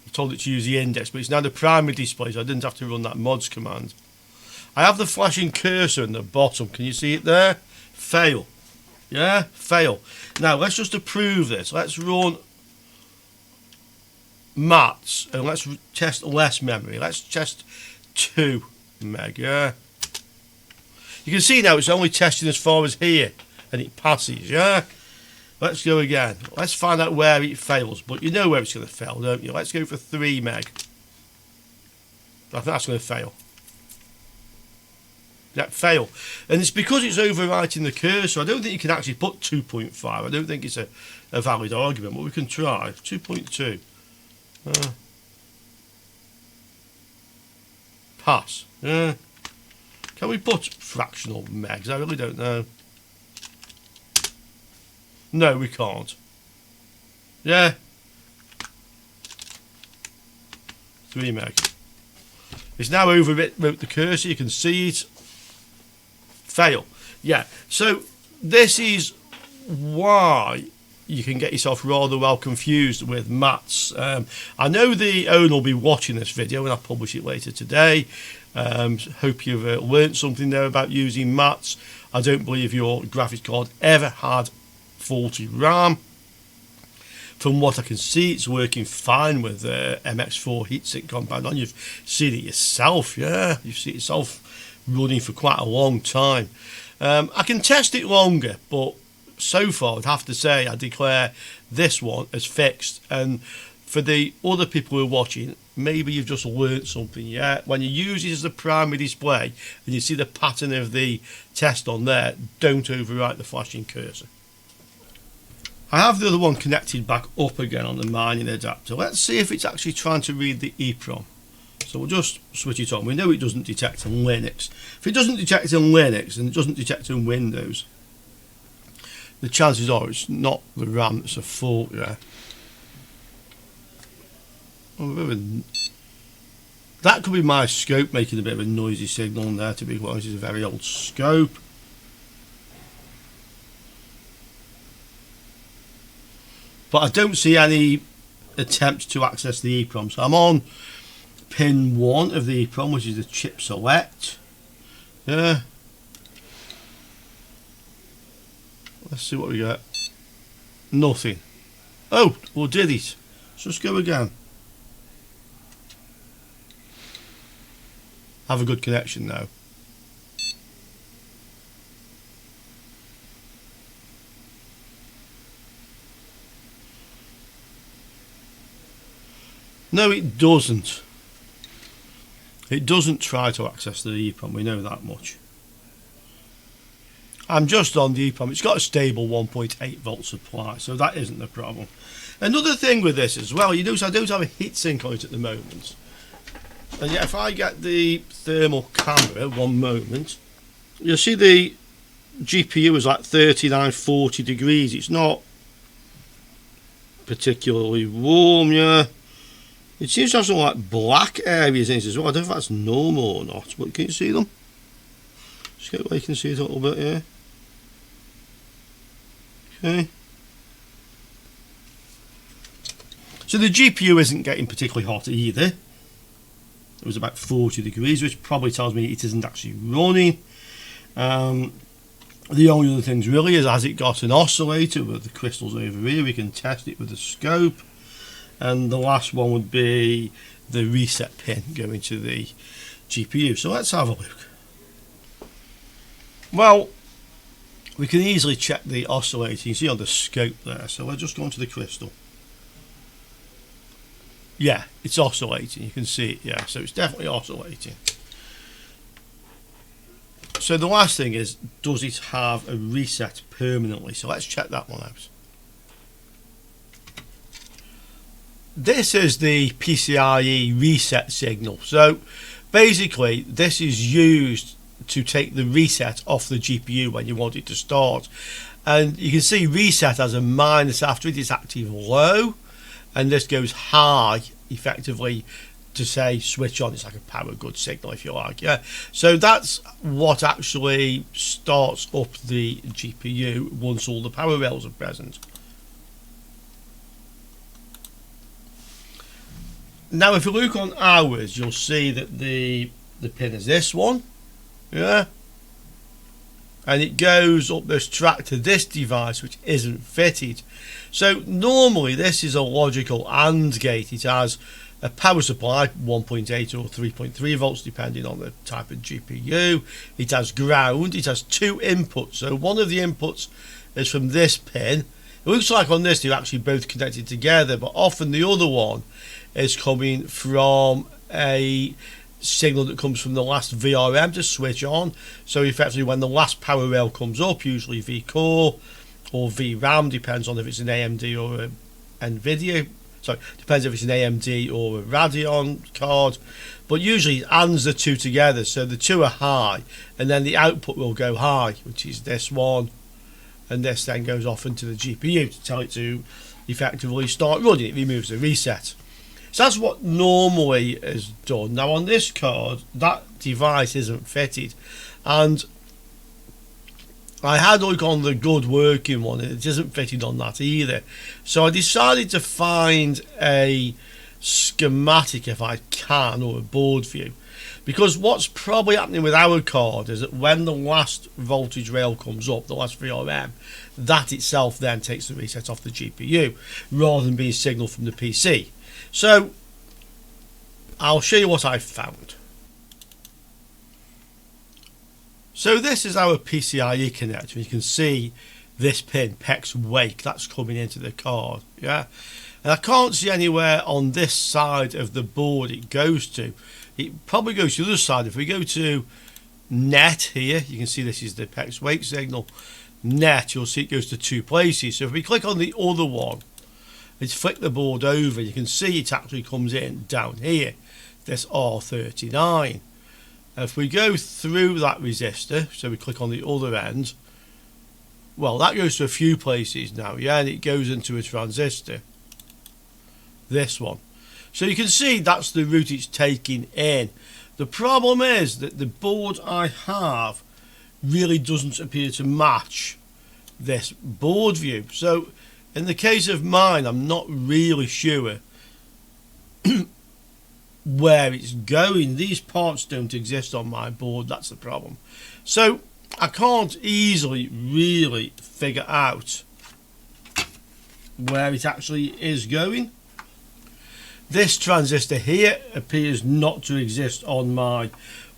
I told it to use the index, but it's now the primary display, so I didn't have to run that mods command. I have the flashing cursor in the bottom. Can you see it there? Fail. Yeah, fail. Now let's just approve this. Let's run mats and let's test less memory. Let's test 2 meg. Yeah. You can see now it's only testing as far as here, and it passes. Yeah. Let's go again. Let's find out where it fails. But you know where it's going to fail, don't you? Let's go for 3 meg. I think that's going to fail. That fail, and it's because it's overwriting the cursor. I don't think you can actually put 2.5. I don't think it's a valid argument, but we can try 2.2. Pass. Can we put fractional megs? I really don't know. No, we can't. Yeah. 3 meg. It's now overwrote the cursor. You can see it. Fail. Yeah, so this is why you can get yourself rather well confused with mats. I know the owner will be watching this video and I'll publish it later today. Hope you've learned something there about using mats. I don't believe your graphics card ever had faulty RAM. From what I can see, it's working fine with MX4 heatsink compound on. You've seen it yourself, yeah. You've seen it yourself running for quite a long time. I can test it longer, but so far I'd have to say I declare this one as fixed. And for the other people who are watching, maybe you've just learnt something. Yeah, when you use it as the primary display and you see the pattern of the test on there, don't overwrite the flashing cursor. I have the other one connected back up again on the mining adapter. Let's see if it's actually trying to read the EEPROM. So we'll just switch it on. We know it doesn't detect in Linux. If it doesn't detect in Linux and it doesn't detect in Windows, the chances are it's not the RAM that's a fault, yeah. That could be my scope making a bit of a noisy signal in there, to be honest. It's a very old scope. But I don't see any attempt to access the EEPROM. So I'm on pin 1 of the EEPROM, which is the chip select. Yeah. Let's see what we get. Nothing. Oh, well, did it? Let's just go again. Have a good connection now. No, it doesn't. It doesn't try to access the EEPROM, we know that much. I'm just on the EEPROM. It's got a stable 1.8 volt supply, so that isn't the problem. Another thing with this as well, you notice I don't have a heatsink on it at the moment. And yet if I get the thermal camera, one moment, you'll see the GPU is like 39, 40 degrees. It's not particularly warm, yeah. It seems to have some like black areas in it as well. I don't know if that's normal or not, but can you see them? Just get where you can see it a little bit, yeah. Okay. So the GPU isn't getting particularly hot either. It was about 40 degrees, which probably tells me it isn't actually running. The only other things really is, has it got an oscillator with the crystals over here? We can test it with the scope. And the last one would be the reset pin going to the GPU. So let's have a look. Well, we can easily check the oscillator. You can see on the scope there. So let's just go into the crystal. Yeah, it's oscillating. You can see it. Yeah, so it's definitely oscillating. So the last thing is, does it have a reset permanently? So let's check that one out. This is the PCIe reset signal. So basically this is used to take the reset off the GPU when you want it to start. And you can see reset has a minus after it. It's active low, and this goes high effectively to say switch on. It's like a power good signal, if you like. Yeah, so that's what actually starts up the GPU once all the power rails are present. Now if you look on ours, you'll see that the pin is this one, yeah, and it goes up this track to this device which isn't fitted. So normally this is a logical AND gate. It has a power supply, 1.8 or 3.3 volts depending on the type of GPU. It has ground, it has two inputs. So one of the inputs is from this pin. It looks like on this they're actually both connected together, but often the other one is coming from a signal that comes from the last VRM to switch on. So effectively when the last power rail comes up, usually VCore or VRAM, depends on if it's an AMD or an NVIDIA. Sorry, depends if it's an AMD or a Radeon card, but usually it ANDs the two together, so the two are high, and then the output will go high, which is this one, and this then goes off into the GPU to tell it to effectively start running. It removes the reset. So that's what normally is done. Now on this card, that device isn't fitted, and I had a look on the good working one and it isn't fitted on that either. So I decided to find a schematic if I can, or a board view, because what's probably happening with our card is that when the last voltage rail comes up, the last VRM, that itself then takes the reset off the GPU rather than being signaled from the PC. So I'll show you what I've found. So this is our PCIe connector. You can see this pin, PEX-WAKE, that's coming into the card, yeah. And I can't see anywhere on this side of the board it goes to. It probably goes to the other side. If we go to net here, you can see this is the PEX-WAKE signal. Net, you'll see it goes to two places. So if we click on the other one, let's flick the board over, you can see it actually comes in down here, this R39. If we go through that resistor, so we click on the other end, well, that goes to a few places now, yeah, and it goes into a transistor, this one. So you can see that's the route it's taking in. The problem is that the board I have really doesn't appear to match this board view. So in the case of mine, I'm not really sure where it's going. These parts don't exist on my board, that's the problem. So I can't easily really figure out where it actually is going. This transistor here appears not to exist on my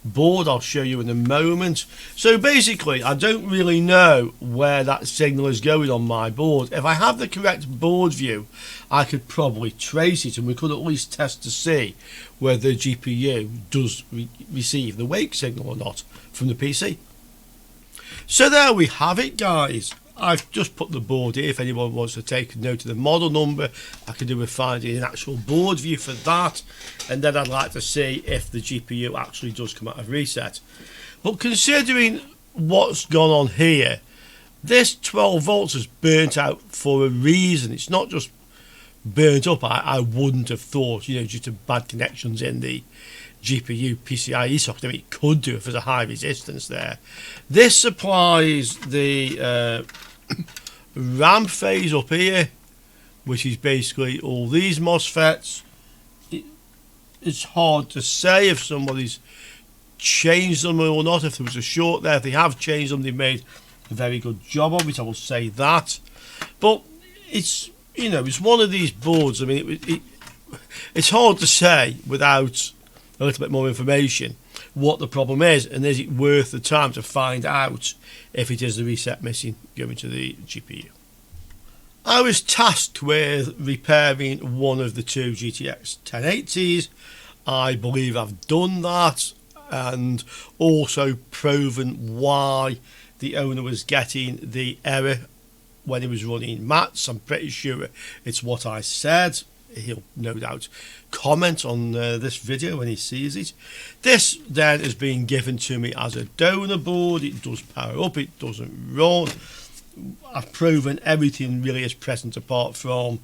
board. I'll show you in a moment. So basically I don't really know where that signal is going on my board. If I have the correct board view, I could probably trace it and we could at least test to see whether the GPU does receive the wake signal or not from the PC. So there we have it, guys. I've just put the board here. If anyone wants to take note of the model number, I can do with finding an actual board view for that, and then I'd like to see if the GPU actually does come out of reset. But considering what's gone on here, this 12 volts is burnt out for a reason. It's not just burnt up. I wouldn't have thought, you know, due to bad connections in the GPU PCIe socket. I mean, it could do if there's a high resistance there. This supplies the RAM phase up here, which is basically all these MOSFETs. It's hard to say if somebody's changed them or not, if there was a short there. If they have changed them, they made a very good job of it, I will say that. But it's, you know, it's one of these boards. I mean, it's hard to say without a little bit more information what the problem is, and is it worth the time to find out if it is the reset missing going to the GPU. I was tasked with repairing one of the two GTX 1080s. I believe I've done that and also proven why the owner was getting the error when he was running mats. I'm pretty sure it's what I said. He'll no doubt comment on this video when he sees it. This then is being given to me as a donor board. It does power up, it doesn't run. I've proven everything really is present apart from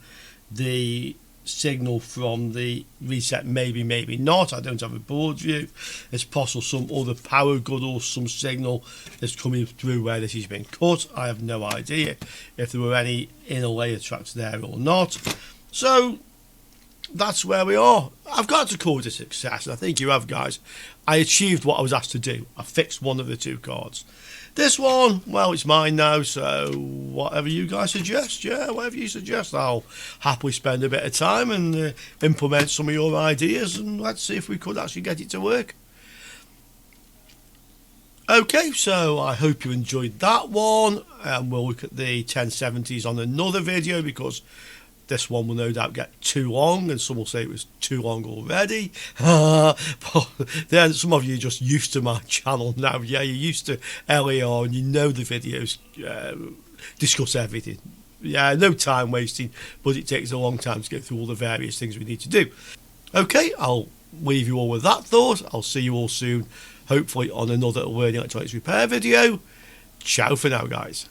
the signal from the reset. Maybe not. I don't have a board view. It's possible some other power good or some signal is coming through where this has been cut. I have no idea if there were any inner layer tracks there or not. So that's where we are. I've got to call it a success, and I think you have, guys. I achieved what I was asked to do. I fixed one of the two cards. This one, well, it's mine now, so whatever you guys suggest, yeah, whatever you suggest, I'll happily spend a bit of time and implement some of your ideas, and let's see if we could actually get it to work. Okay, so I hope you enjoyed that one, and we'll look at the 1070s on another video, because this one will no doubt get too long, and some will say it was too long already. But then some of you are just used to my channel now. Yeah, you're used to LAR, and you know the videos discuss everything. Yeah, no time wasting, but it takes a long time to get through all the various things we need to do. Okay, I'll leave you all with that thought. I'll see you all soon, hopefully on another Learning Electronics Repair video. Ciao for now, guys.